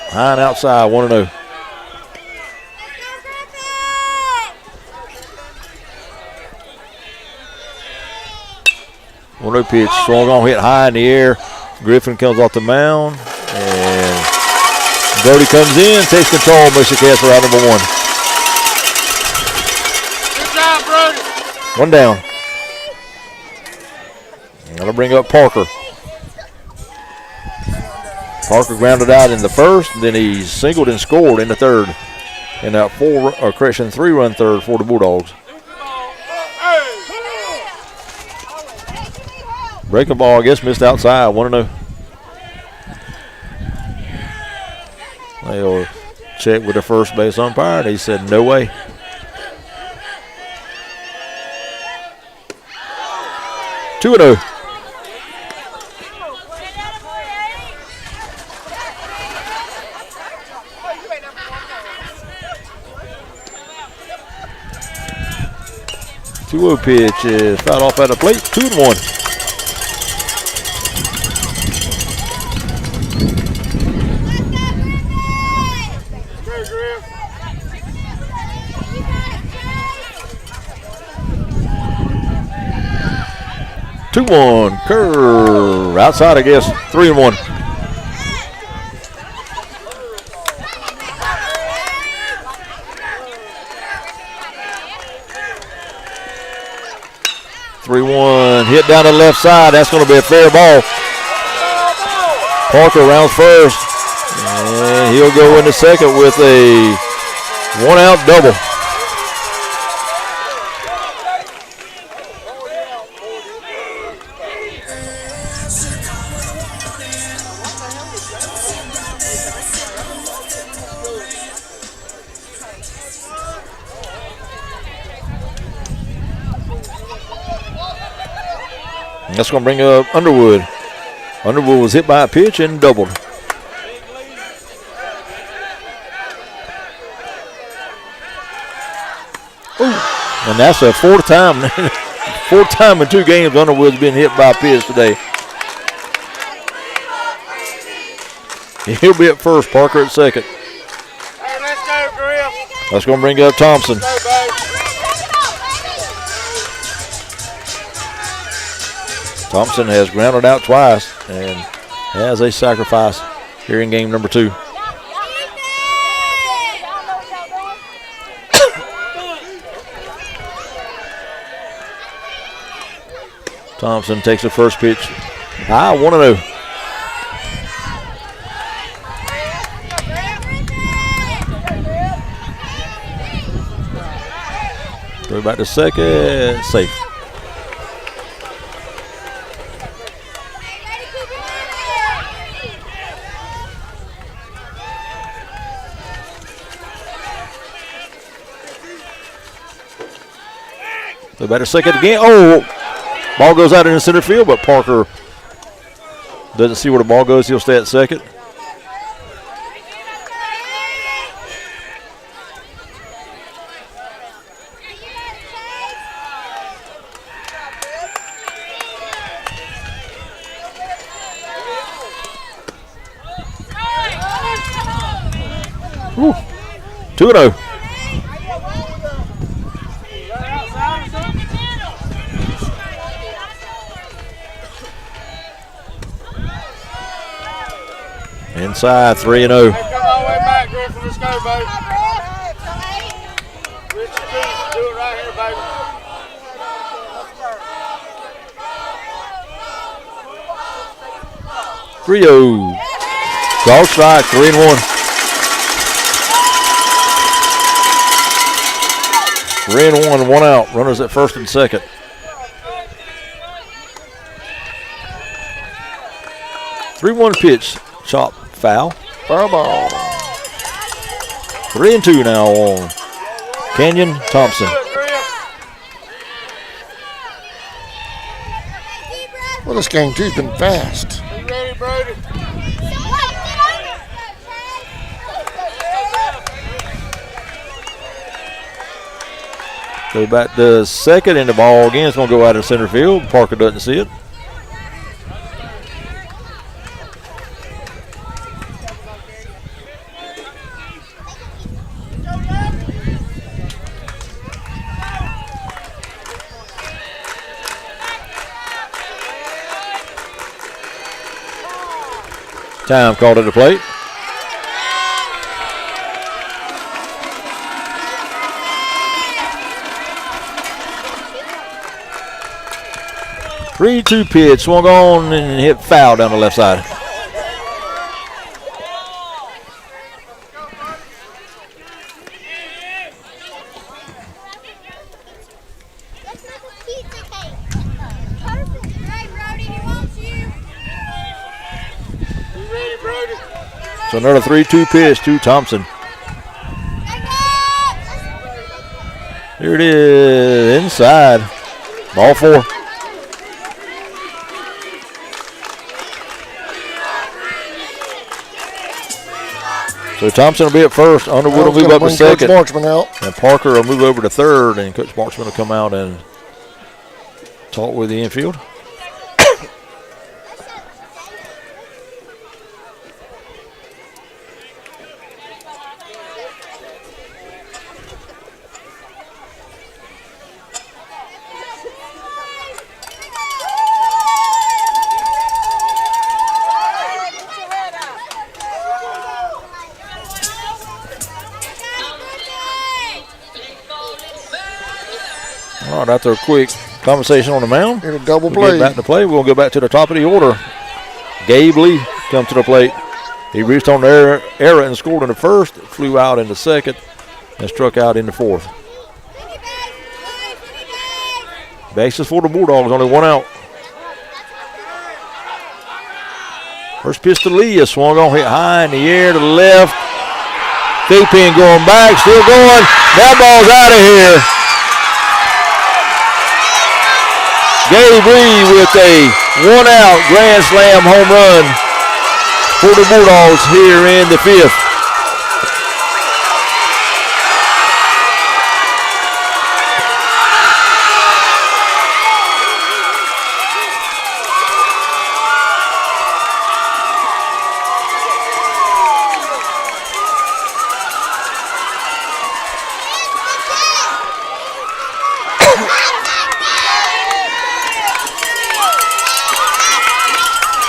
high and outside, 1-0. One pitch, swung on, hit high in the air. Griffin comes off the mound, and Brody comes in, takes control, makes the catch for out number 1. One down. That'll bring up Parker. Parker grounded out in the 1st, and then he singled and scored in the 3rd. And that 3-run 3rd for the Bulldogs. Breaking ball, I guess, missed outside. 1-0. They'll check with the first base umpire, and he said no way. 2-0. 2-0 pitch is fouled off at the plate. 2-1. Curve outside, I guess. 3-1. Hit down the left side. That's going to be a fair ball. Parker rounds first, and he'll go into second with a 1-out double. That's going to bring up Underwood. Underwood was hit by a pitch and doubled. Ooh. And that's the fourth time in 2 games Underwood's been hit by a pitch today. He'll be at first, Parker at second. Hey, let's go, Griff. That's going to bring up Thompson. Thompson has grounded out twice and has a sacrifice here in game number 2. Thompson takes the first pitch. High, 1-0. Throw back to second, safe. The batter second again. Oh, ball goes out in the center field, but Parker doesn't see where the ball goes. He'll stay at second. Woo. 2-0. Inside, 3-0. Hey, come all the way back, Griffin. Let's go, baby. Richard, do it right here, baby. 3-0. Call strike, 3-1. 3-1, 1 out. Runners at first and second. Three-one pitch. Chop. Foul. Foul ball. 3-2 now on Canyon Thompson. Well, this game two's been fast. You ready, Brody? Go back to second, and the ball again is going to go out of center field. Parker doesn't see it. Time called at the plate. Three-two pitch, swung on and hit foul down the left side. So another 3-2 pitch to Thompson. Here it is, inside. Ball 4. So Thompson will be at first. Underwood will move up to second. Coach Marchman out. And Parker will move over to third, and Coach Marchman will come out and Talk with the infield. All right, after a quick conversation on the mound. In a double We'll play. get back to play. We'll go back to the top of the order. Gabe Lee comes to the plate. He reached on the error and scored in the first, flew out in the second, and struck out in the fourth. Bases for the Bulldogs, only one out. First pitch to Lee, is swung on, hit high in the air to the left. Kingpin going back, still going. That ball's out of here. Gabe Lee with a one-out grand slam home run for the Bulldogs here in the fifth.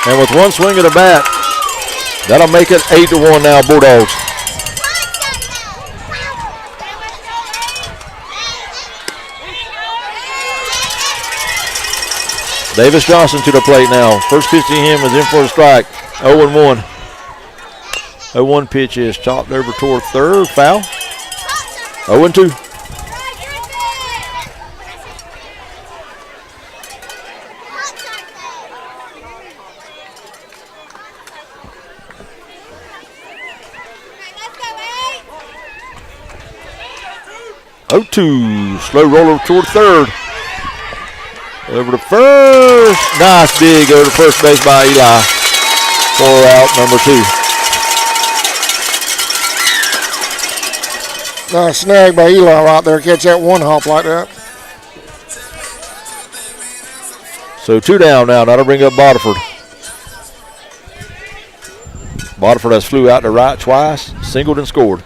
And with one swing of the bat, that'll make it 8-1 now, Bulldogs. Davis Johnson to the plate now. First pitch to him is in for a strike. 0-1. 0-1 pitch is chopped over toward third. Foul. 0-2. Slow roller toward third. Over to first. Nice dig over to first base by Eli. For out number 2. Nice snag by Eli right there. Catch that one hop like that. So 2 down now. That'll bring up Bodiford. Bodiford has flew out to right twice. Singled and scored.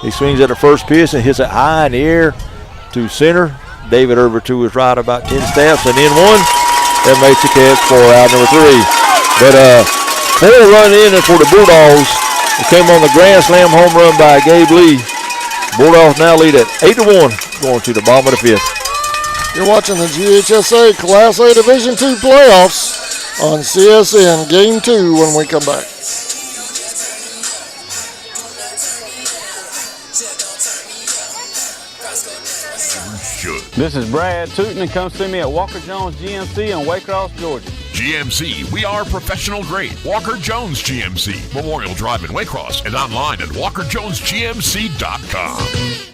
He swings at the first pitch and hits it high in the air to center. David over to his right about 10 steps and in one. That makes the catch for out number 3. But 4-run inning for the Bulldogs. It came on the grand slam home run by Gabe Lee. Bulldogs now lead at 8-1 going to the bottom of the 5th. You're watching the GHSA Class A Division II playoffs on CSN Game 2 when we come back. This is Brad Tootin, and come see me at Walker Jones GMC in Waycross, Georgia. GMC, we are professional grade. Walker Jones GMC, Memorial Drive in Waycross, and online at walkerjonesgmc.com.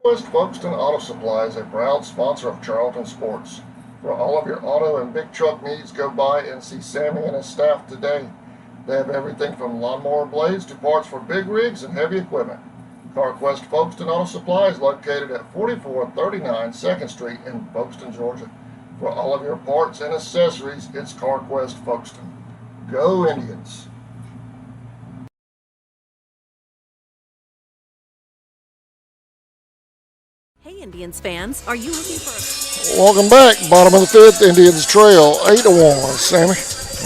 West Folkestone Auto Supply is a proud sponsor of Charlton Sports. For all of your auto and big truck needs, go by and see Sammy and his staff today. They have everything from lawnmower blades to parts for big rigs and heavy equipment. CarQuest Folkestone Auto Supply is located at 4439 2nd Street in Folkestone, Georgia. For all of your parts and accessories, it's CarQuest Folkestone. Go Indians! Hey Indians fans, are you looking for Welcome back. Bottom of the 5th, Indians trail 8-1. Sammy.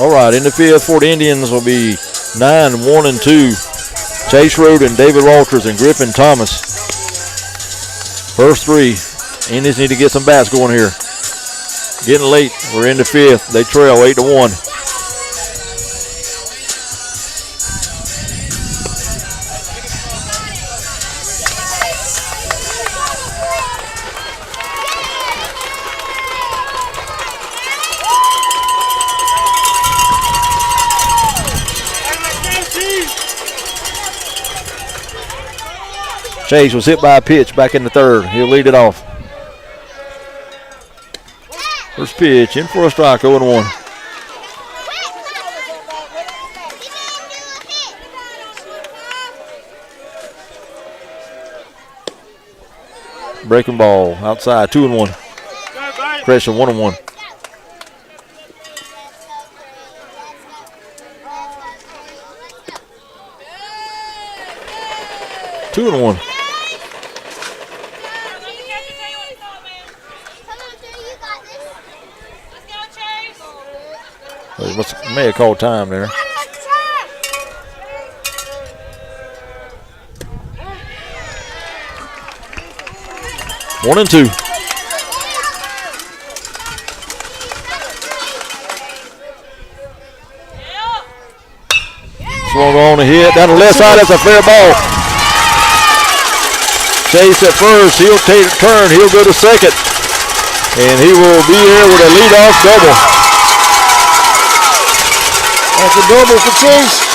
All right, in the 5th for the Indians will be 9-1-2. Chase Road and David Walters and Griffin Thomas. First 3. Indians need to get some bats going here. Getting late. We're in the 5th. They trail 8-1. Chase was hit by a pitch back in the 3rd. He'll lead it off. First pitch in for a strike, 0-1. Breaking ball outside, 2-1. Correction, 1-1. Two and one. May have called time there. One and two. Swung on a hit down the left side. That's a fair ball. Chase at first. He'll take a turn. He'll go to second. And he will be here with a leadoff double. That's a double for Chase.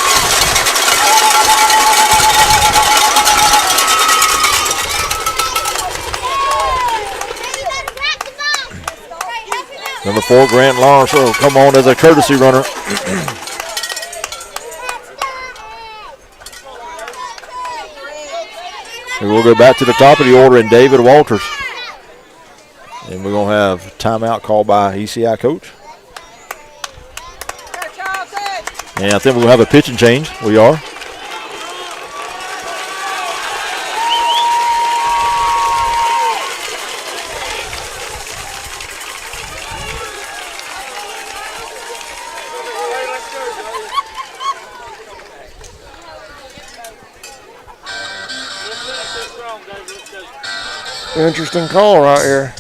Number 4, Grant Lawrence will come on as a courtesy runner. We will go back to the top of the order in David Walters. And we're going to have timeout called by ECI coach. And I think we're going to have a pitching change. We are. Interesting call right here.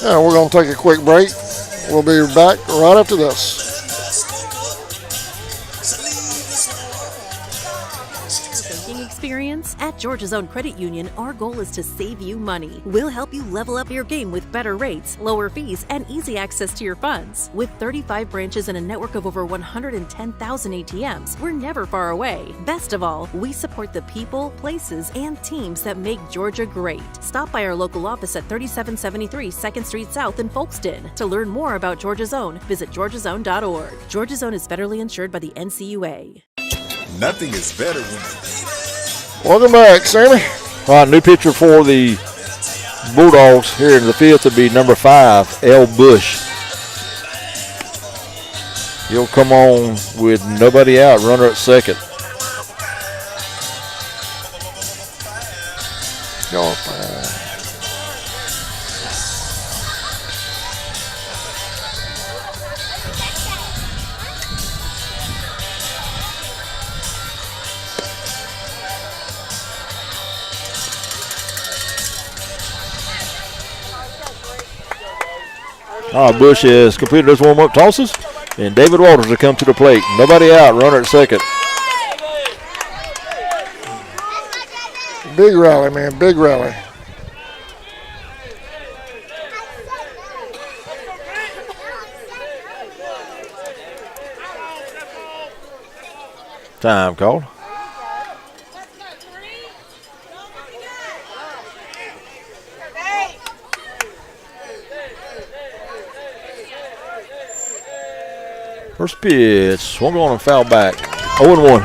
Yeah, we're going to take a quick break. We'll be back right after this. Experience? At Georgia Zone Credit Union, our goal is to save you money. We'll help you level up your game with better rates, lower fees, and easy access to your funds. With 35 branches and a network of over 110,000 ATMs, we're never far away. Best of all, we support the people, places, and teams that make Georgia great. Stop by our local office at 3773 2nd Street South in Folkston. To learn more about Georgia Zone, visit georgiazone.org. Georgia Zone is federally insured by the NCUA. Nothing is better when Welcome back, Sammy. All right, new pitcher for the Bulldogs here in the fifth will be number 5, L. Bush. He'll come on with nobody out, runner at second. Bush has completed his warm-up tosses, and David Walters will come to the plate. Nobody out, runner at second. Big rally, man, big rally. Time called. First pitch, swung on and foul back. 0-1.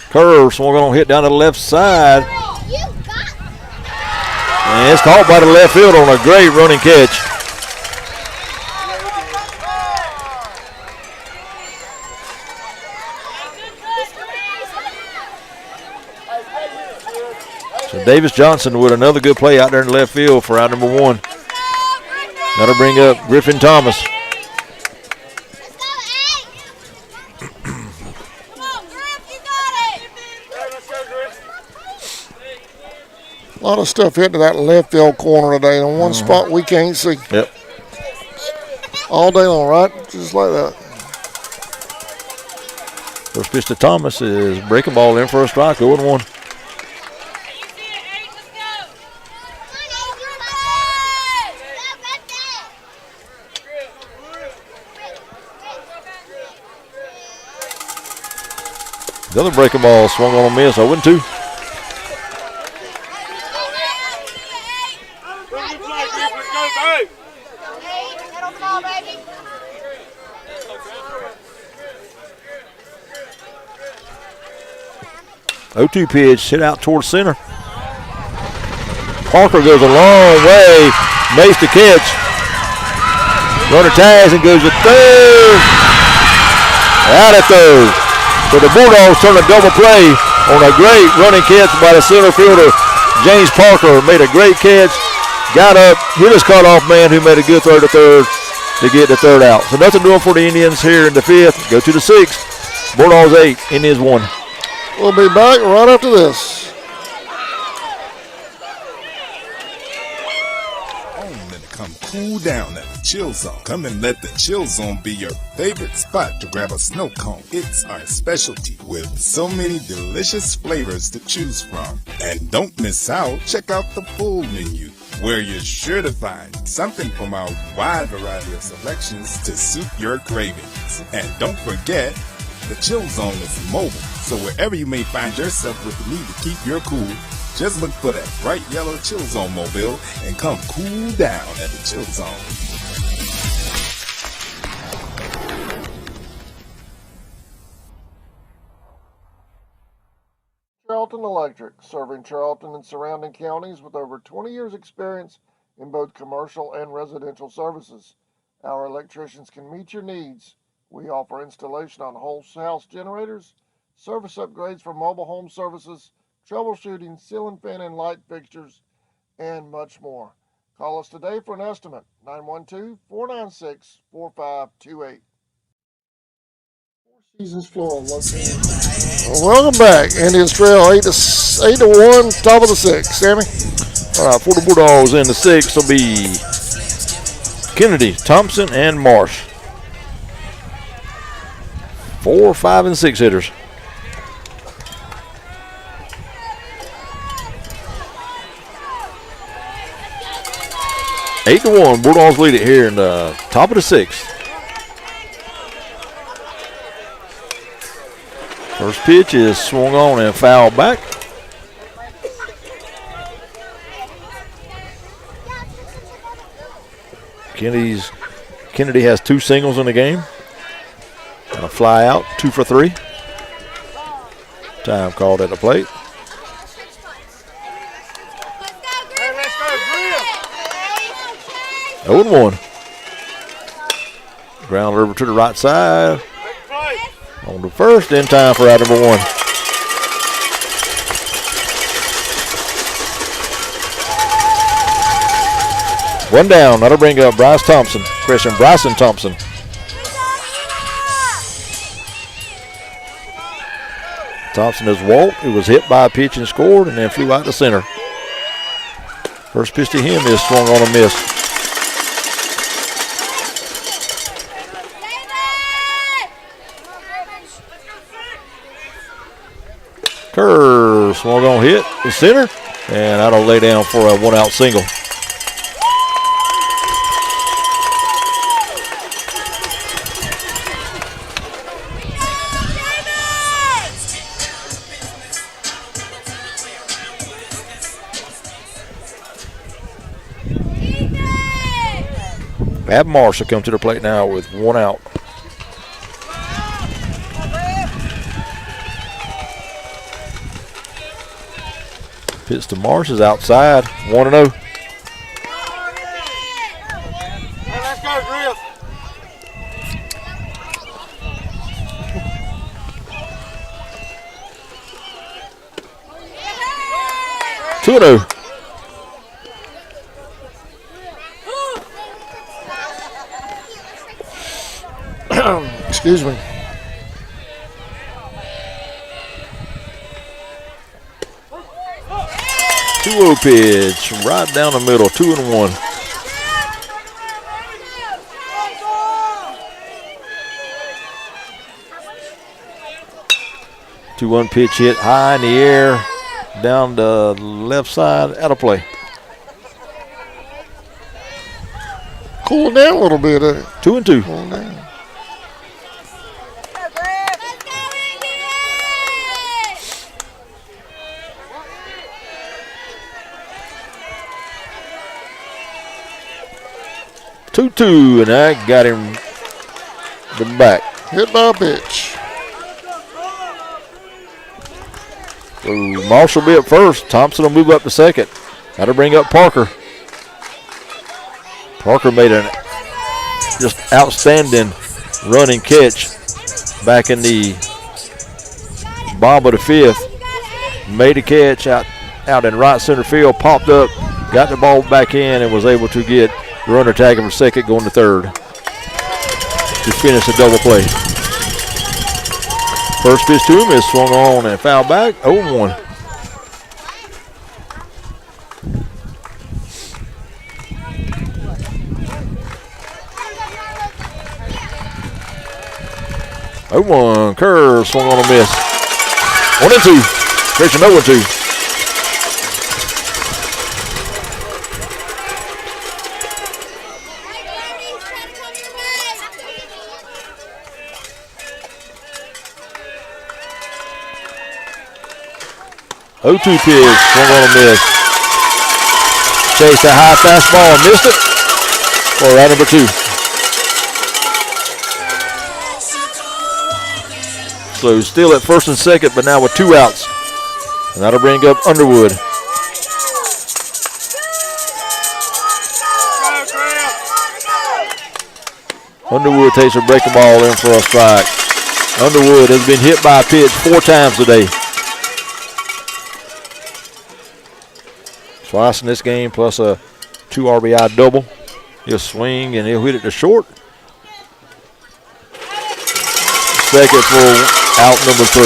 Curve, swung on, hit down to the left side. And it's caught by the left field on a great running catch. Davis Johnson with another good play out there in left field for out number 1. That'll bring up Griffin Thomas. A lot of stuff hit to that left field corner today. The one spot we can't see. Yep. All day long, right? Just like that. First pitch to Thomas is breaking ball in for a strike. 0-1. The other breaking ball swung on a miss, 0-2. O2 pitch hit out towards center. Parker goes a long way, makes the catch. Runner tags and goes to third. Out at third. So the Bulldogs turn a double play on a great running catch by the center fielder. James Parker made a great catch, got up, hit his cutoff man who made a good throw to third to get the third out. So nothing doing for the Indians here in the fifth. Go to the sixth. Bulldogs 8, Indians 1. We'll be back right after this. Come cool down at the Chill Zone. Come and let the Chill Zone be your favorite spot to grab a snow cone. It's our specialty with so many delicious flavors to choose from. And don't miss out. Check out the full menu, where you're sure to find something from our wide variety of selections to suit your cravings. And don't forget, the Chill Zone is mobile, so wherever you may find yourself with the need to keep your cool, just look for that bright yellow Chill Zone mobile and come cool down at the Chill Zone. Charlton Electric, serving Charlton and surrounding counties with over 20 years experience in both commercial and residential services. Our electricians can meet your needs. We offer installation on whole house generators, service upgrades for mobile home services, troubleshooting, ceiling fan and light fixtures, and much more. Call us today for an estimate, 912-496-4528. Four Seasons Floral located. Welcome back. Indians trail 8-1, top of the sixth. Sammy? All right, for the Bulldogs in the sixth will be Kennedy, Thompson, and Marsh. 4, 5, and 6 hitters. Eight to 1, Bulldogs lead it here in the top of the sixth. First pitch is swung on and fouled back. Kennedy has 2 singles in the game. And a fly out, 2 for 3. Time called at the plate. Hey, let's go, Grill. 0-1. Ground over to the right side. On the first, in time for out number 1. One down. That'll bring up Bryce Thompson. Freshman Bryson Thompson. Thompson has walked. He was hit by a pitch and scored, and then flew out to center. First pitch to him is swung on a miss. Curve swung on hit to center, and that'll lay down for a 1-out single. Ab Marsh will come to the plate now with 1 out. Pitch to Marsh is outside, 1-0. Hey, let's go, Grill. 2-0. Excuse me. Two-0 pitch, right down the middle, 2-1. Two-1 pitch hit high in the air, down the left side, out of play. Cool down a little bit. 2-2. Cool down. 2-2, and that got him the back. Hit by a pitch. So Marshall will be up first. Thompson will move up to second. Got to bring up Parker. Parker made an just outstanding run and catch back in the bottom of the fifth. Made a catch out in right center field, popped up, got the ball back in, and was able to get the runner tagging for second, going to third to finish the double play. First pitch to him is swung on and fouled back, 0-1. Oh, 1 curve, swung on a miss. 1-2. Christian 0-2. Oh, 2 pitch, swung on a miss. Chased a high fastball and missed it. For out number 2. So still at first and second, but now with 2 outs. And that'll bring up Underwood. Underwood takes a breaking ball in for a strike. Underwood has been hit by a pitch 4 times today. Twice in this game, plus a 2 RBI double. He'll swing and he'll hit it to short. Second for out number 3.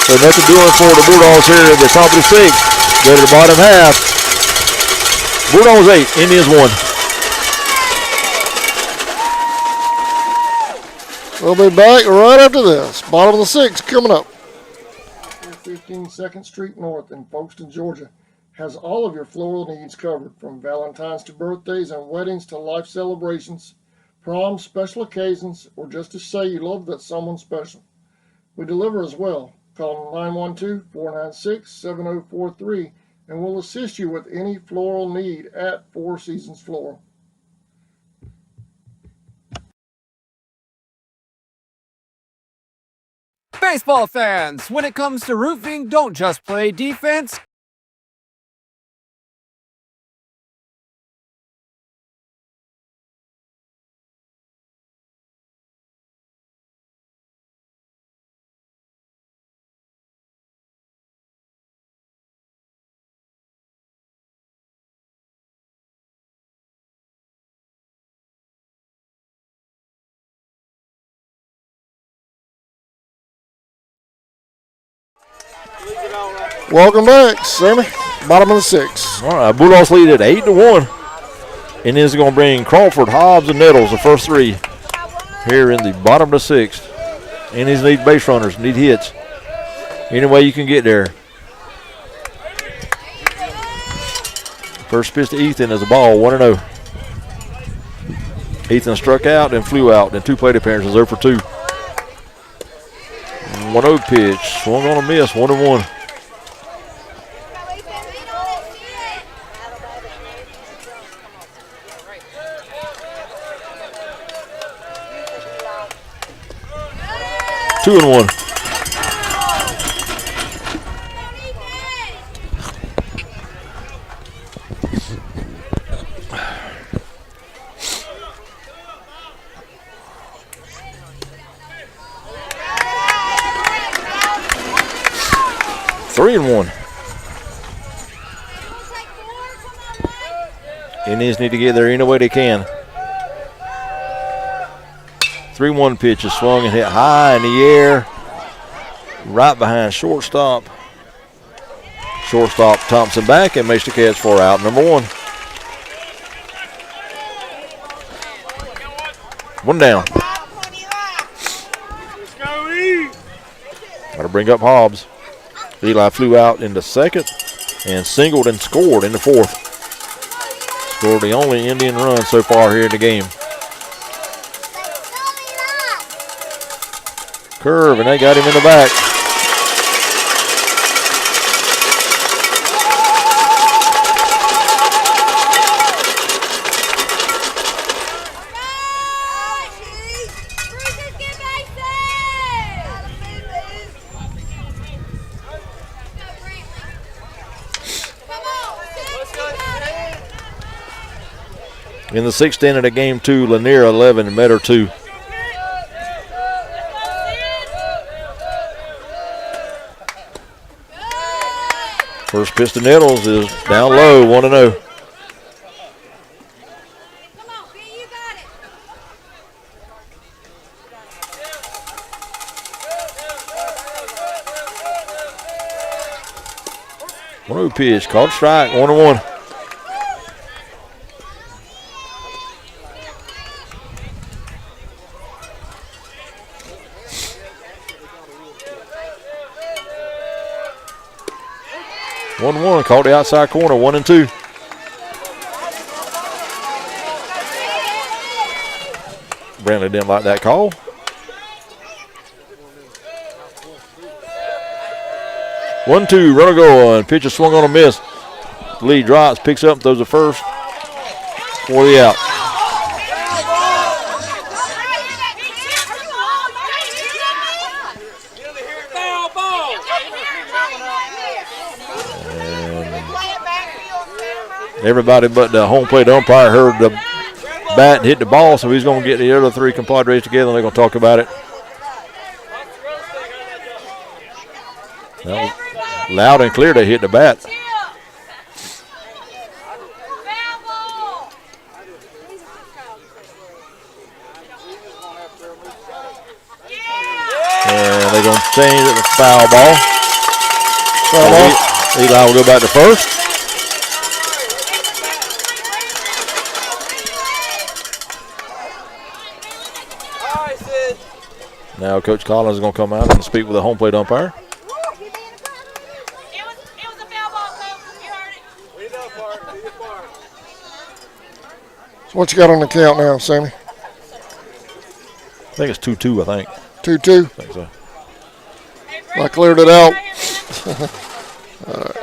So nothing doing for the Bulldogs here at the top of the 6th. Go to the bottom half. Bulldogs 8, Indians 1. We'll be back right after this. Bottom of the 6th coming up. 15 2nd Street North in Folkestone, Georgia has all of your floral needs covered, from Valentine's to birthdays and weddings to life celebrations, proms, special occasions, or just to say you love that someone special. We deliver as well. Call 912-496-7043 and we'll assist you with any floral need at Four Seasons Floral. Baseball fans, when it comes to roofing, don't just play defense. Welcome back, Sammy. Bottom of the 6th. All right, Bulldogs lead at 8-1. And this is going to bring Crawford, Hobbs, and Nettles, the first 3 here in the bottom of the 6th. And these need base runners, need hits. Any way you can get there. First pitch to Ethan is a ball, 1-0. Ethan struck out and flew out in 2 plate appearances, 0 for 2. 1-0 pitch, swung on a miss, 1-1. Two and 1. Three and 1. Indians need to get there any way they can. 3-1 pitch is swung and hit high in the air, right behind shortstop. Shortstop Thompson back and makes the catch for out number 1. 1 down. Got to bring up Hobbs. Eli flew out in the 2nd and singled and scored in the 4th. Scored the only Indian run so far here in the game. Curve, and they got him in the back. In the sixth inning of game 2, Lanier 11, Metter 2. First pitch to Nettles is down low, 1-0. One pitch, called strike, 1-1. Caught the outside corner, 1-2. Brantley didn't like that call. One-two, runner going. Pitcher swung on a miss. Lead drops, picks up, throws the first for the out. Everybody but the home plate umpire heard the bat hit the ball, so he's going to get the other three compadres together and they're going to talk about it. Well, loud and clear they hit the bat. And they're going to change it to foul ball. Foul ball. Eli will go back to first. Now Coach Collins is going to come out and speak with the home plate umpire. So what you got on the count now, Sammy? I think it's 2-2, I think. 2-2? I think so. I cleared it out. All right.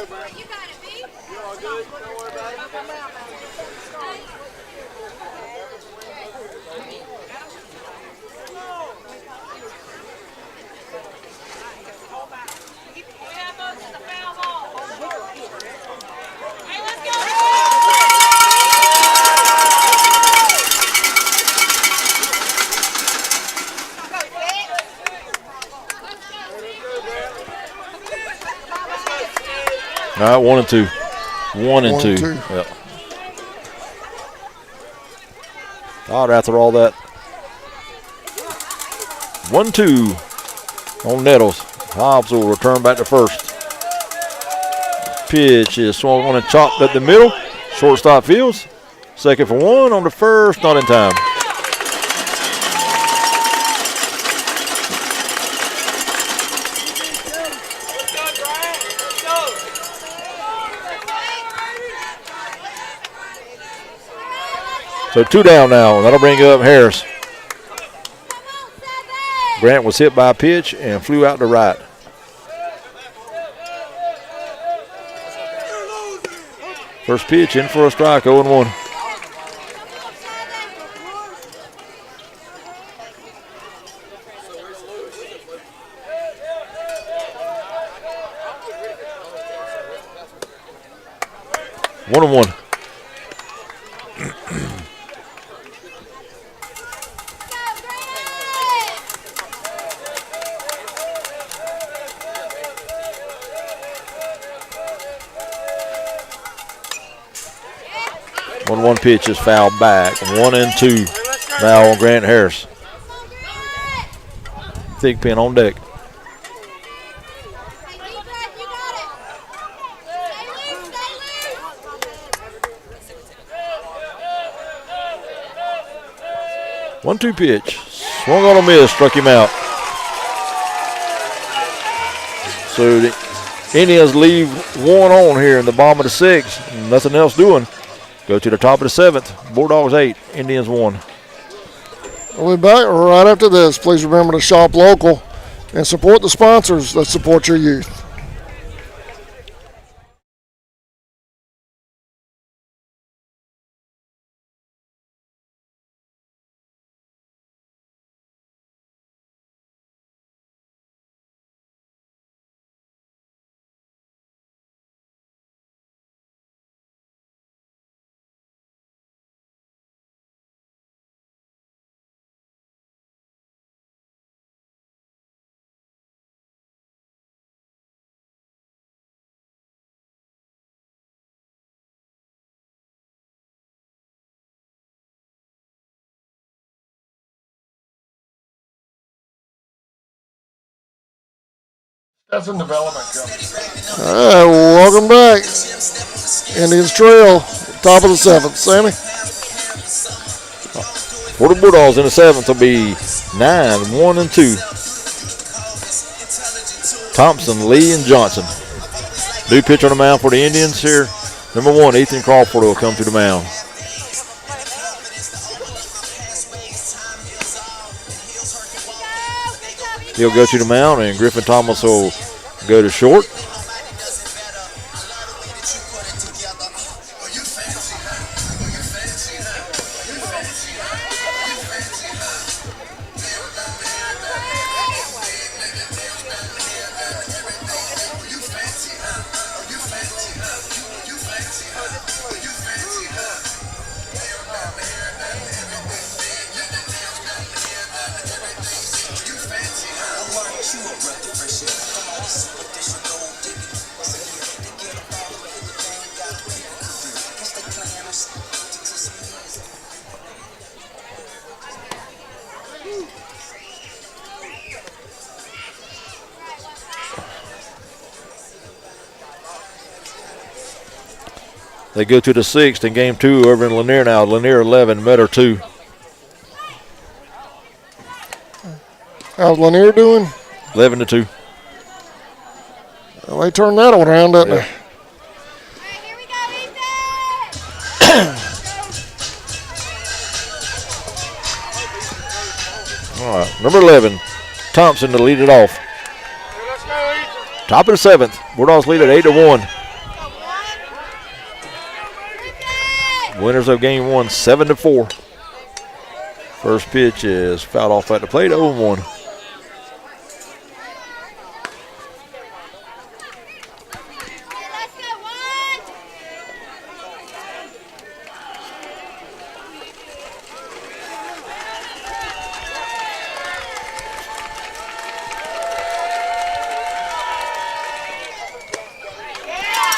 All right, 1-2. 1-2. Yep. Odd after all that. 1-2 on Nettles. Hobbs will return back to first. Pitch is swung on and chopped up the middle. Shortstop fields. Second for one on the first, not in time. So 2 down now. That'll bring up Harris. Grant was hit by a pitch and flew out to right. First pitch in for a strike, 0-1. One and one. One pitch is fouled back. 1-2 now on Grant Harris. Thick pin on deck. One-two pitch. Swung on a miss, struck him out. So the Indians leave 1 on here in the bottom of the 6th. Nothing else doing. Go to the top of the 7th. Bulldogs 8, Indians 1. We'll be back right after this. Please remember to shop local and support the sponsors that support your youth. That's in development, Coach. All right, welcome back. Indians trail, top of the 7th. Sammy? For the Bulldogs in the 7th will be 9, 1, and 2. Thompson, Lee, and Johnson. New pitcher on the mound for the Indians here. Number 1, Ethan Crawford will come to the mound. He'll go to the mound, and Griffin Thomas will go to short. They go to the 6th in game 2 over in Lanier now. Lanier 11, Meadow 2. How's Lanier doing? 11-2. Well, they turned that one around, didn't they? All right, number 11, Thompson to lead it off. Top of the 7th. Bulldogs lead at 8-1. Winners of game 1, 7-4. First pitch is fouled off at the plate, 0-1.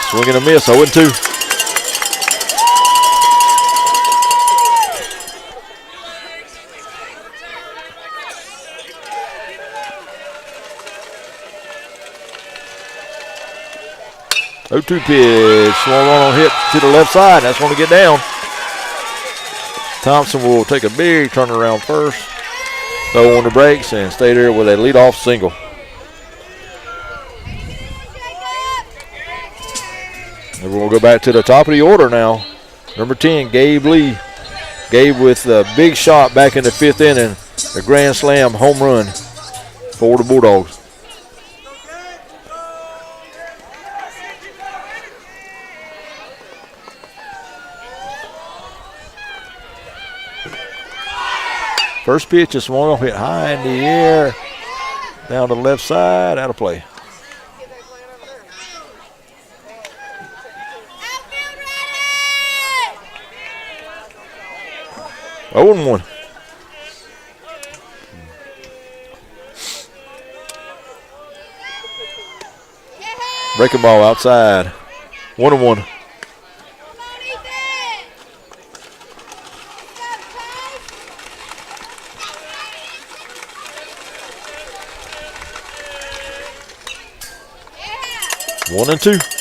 Swing and a miss, 0-2. Oh-2 pitch, swung on hit to the left side. That's going to get down. Thompson will take a big turnaround first, throw on the brakes, and stay there with a leadoff single. And we'll go back to the top of the order now. Number 10, Gabe Lee. Gabe with a big shot back in the 5th inning, a grand slam home run for the Bulldogs. First pitch is swung, hit high in the air, down to the left side, out of play. Oh and 1. Breaking ball outside. 1-1. Yeah. 1-2.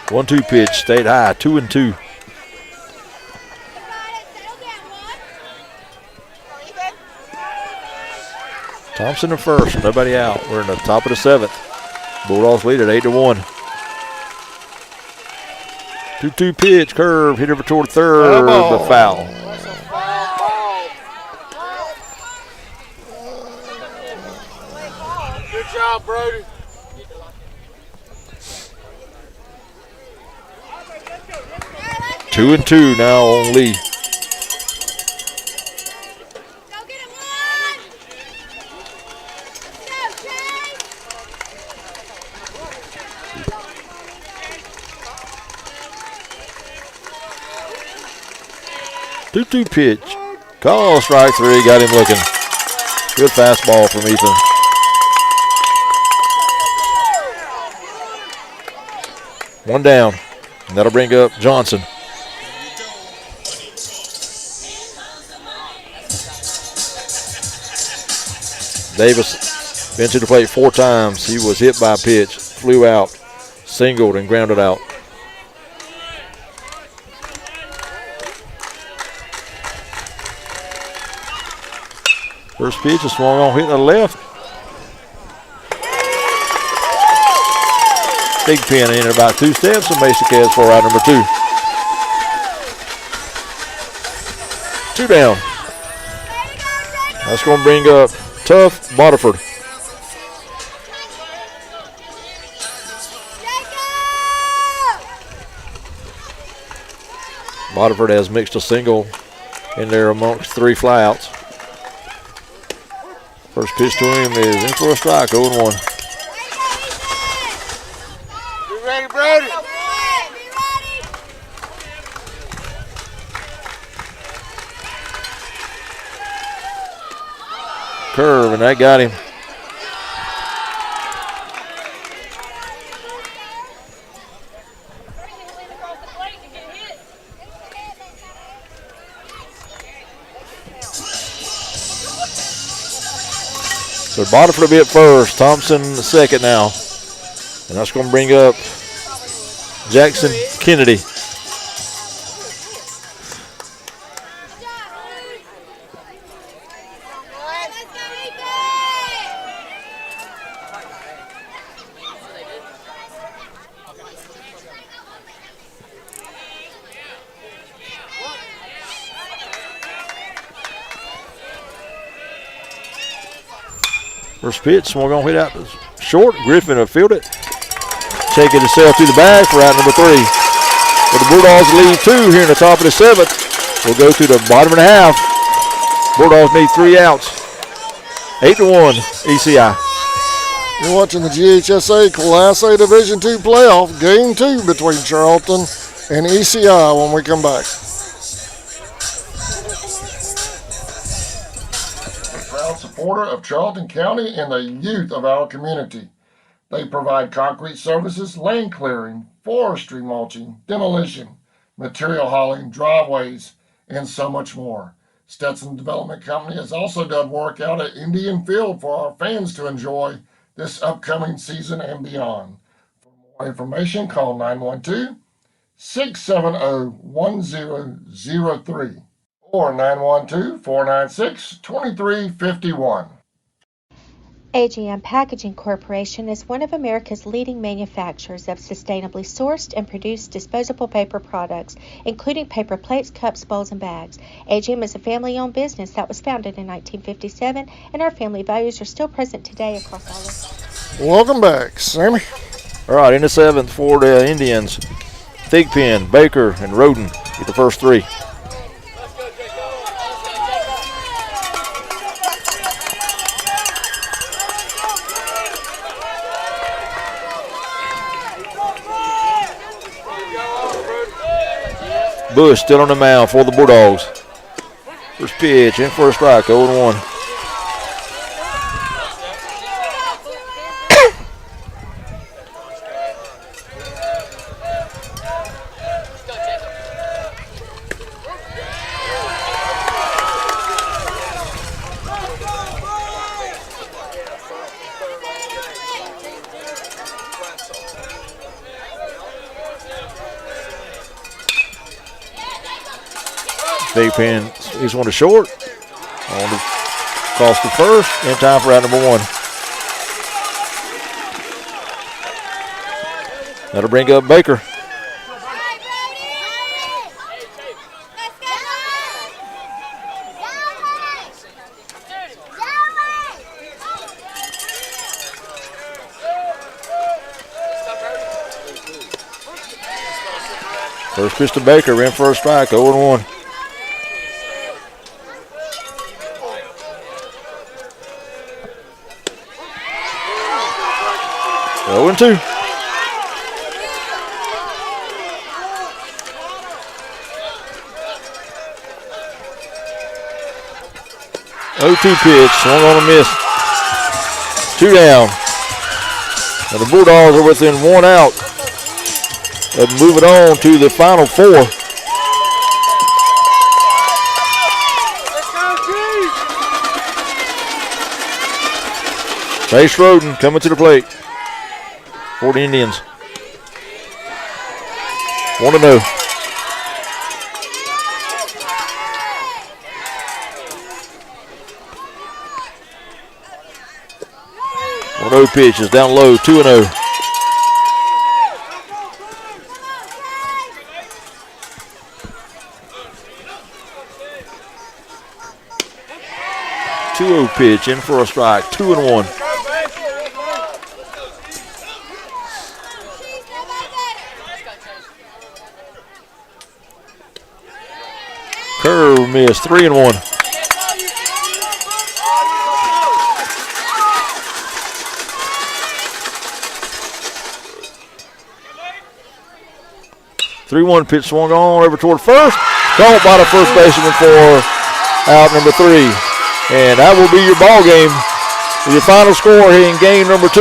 One-two pitch, stayed high, 2-2. Thompson in first, nobody out. We're in the top of the 7th. Bulldogs lead at 8-1. 2-2 pitch, curve, hit over toward third, but foul. Good job, Brody. Two and two now on Lee. 2-2 pitch. Call strike three. Got him looking. Good fastball from Ethan. One down. And that'll bring up Johnson. Davis been to the plate 4 times. He was hit by a pitch, flew out, singled, and grounded out. First pitch is swung on, hit to the left. Big pin in about 2 steps, and Mesa Cavs for out number 2. 2 down. That's going to bring up Tough Boterford. Boterford has mixed a single in there amongst 3 flyouts. First pitch to him is in for a strike, 0-1. Be ready, Brody. Curve, and that got him. So Boterford will be at first. Thompson second now. And that's going to bring up Jackson Kennedy. First pitch, swung on, hit out to short. Griffin will field it. Take it himself to the bag for out number 3. But the Bulldogs lead 2 here in the top of the 7th. We'll go to the bottom of the half. Bulldogs need 3 outs. 8-1 ECI. You're watching the GHSA Class A Division II playoff, game 2 between Charlton and ECI when we come back. Proud supporter of Charlton County and the youth of our community. They provide concrete services, lane clearing, forestry mulching, demolition, material hauling, driveways, and so much more. Stetson Development Company has also done work out at Indian Field for our fans to enjoy this upcoming season and beyond. For more information, call 912-670-1003 or 912-496-2351. AGM Packaging Corporation is one of America's leading manufacturers of sustainably sourced and produced disposable paper products, including paper plates, cups, bowls, and bags. AGM is a family-owned business that was founded in 1957, and our family values are still present today across all of. Welcome back, Sammy. All right, in the 7th for the Indians, Thigpen, Baker, and Roden get the first 3. Bush still on the mound for the Bulldogs. First pitch, in for a strike, 0-1. Thigpen is one to short. On the cross to first. In time for out number 1. That'll bring up Baker. First pitch to Baker, in for a strike, 0-1. And 2. 0-2 pitch. Swung on a miss. 2 down. And the Bulldogs are within 1 out of moving on to the final 4. Chase Roden coming to the plate for the Indians. 1-0. 1-0 pitch is down low, 2-0. Pitch in for a strike, 2-1. Curve miss, 3-1. Three-one pitch swung on over toward first. Caught by the first baseman for out number 3. And that will be your ball game. Your final score here in game number 2.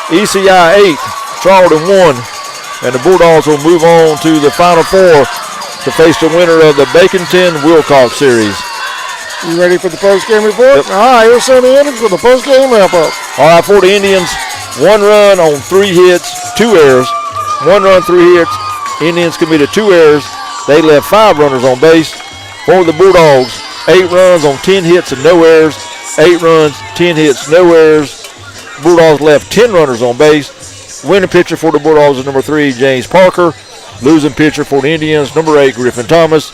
ECI 8, Charlton 1. And the Bulldogs will move on to the final 4 to face the winner of the Baconton-Wilcox series. You ready for the post-game report? Yep. All right, here's Sammy Innings with the post-game wrap-up. All right, for the Indians, 1 run on 3 hits, 2 errors. 1 run, 3 hits. Indians committed 2 errors. They left 5 runners on base. For the Bulldogs, 8 runs on 10 hits and no errors. 8 runs, 10 hits, no errors. Bulldogs left 10 runners on base. Winning pitcher for the Bulldogs is number 3, James Parker. Losing pitcher for the Indians, number 8, Griffin Thomas.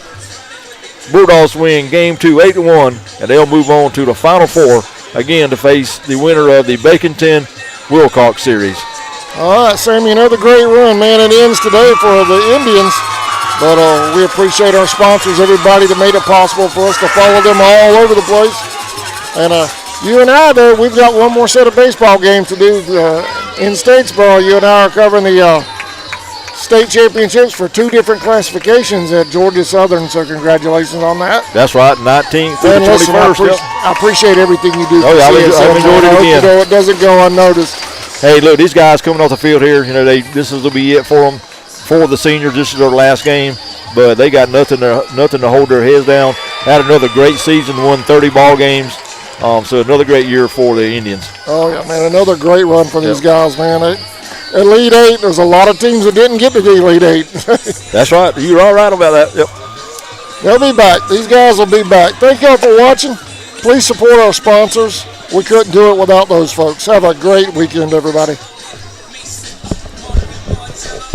Bulldogs win game 2, 8-1, and they'll move on to the final 4 again to face the winner of the Baconton-Wilcox series. All right, Sammy, another great run, man. It ends today for the Indians. But we appreciate our sponsors, everybody that made it possible for us to follow them all over the place. And you and I, there, we've got one more set of baseball games to do in Statesboro. You and I are covering the state championships for 2 different classifications at Georgia Southern, so congratulations on that. That's right, 19th through the 21st. I appreciate everything you do. Oh, yeah, I've enjoyed it again. It doesn't go unnoticed. Hey, look, these guys coming off the field here, you know, this will be it for them. For the seniors, this is their last game, but they got nothing to hold their heads down. Had another great season, won 30 ball games, so another great year for the Indians. Oh, yeah, man, another great run for these guys, man. Elite 8, there's a lot of teams that didn't get to the Elite 8. That's right. You're all right about that. Yep. They'll be back. These guys will be back. Thank y'all for watching. Please support our sponsors. We couldn't do it without those folks. Have a great weekend, everybody.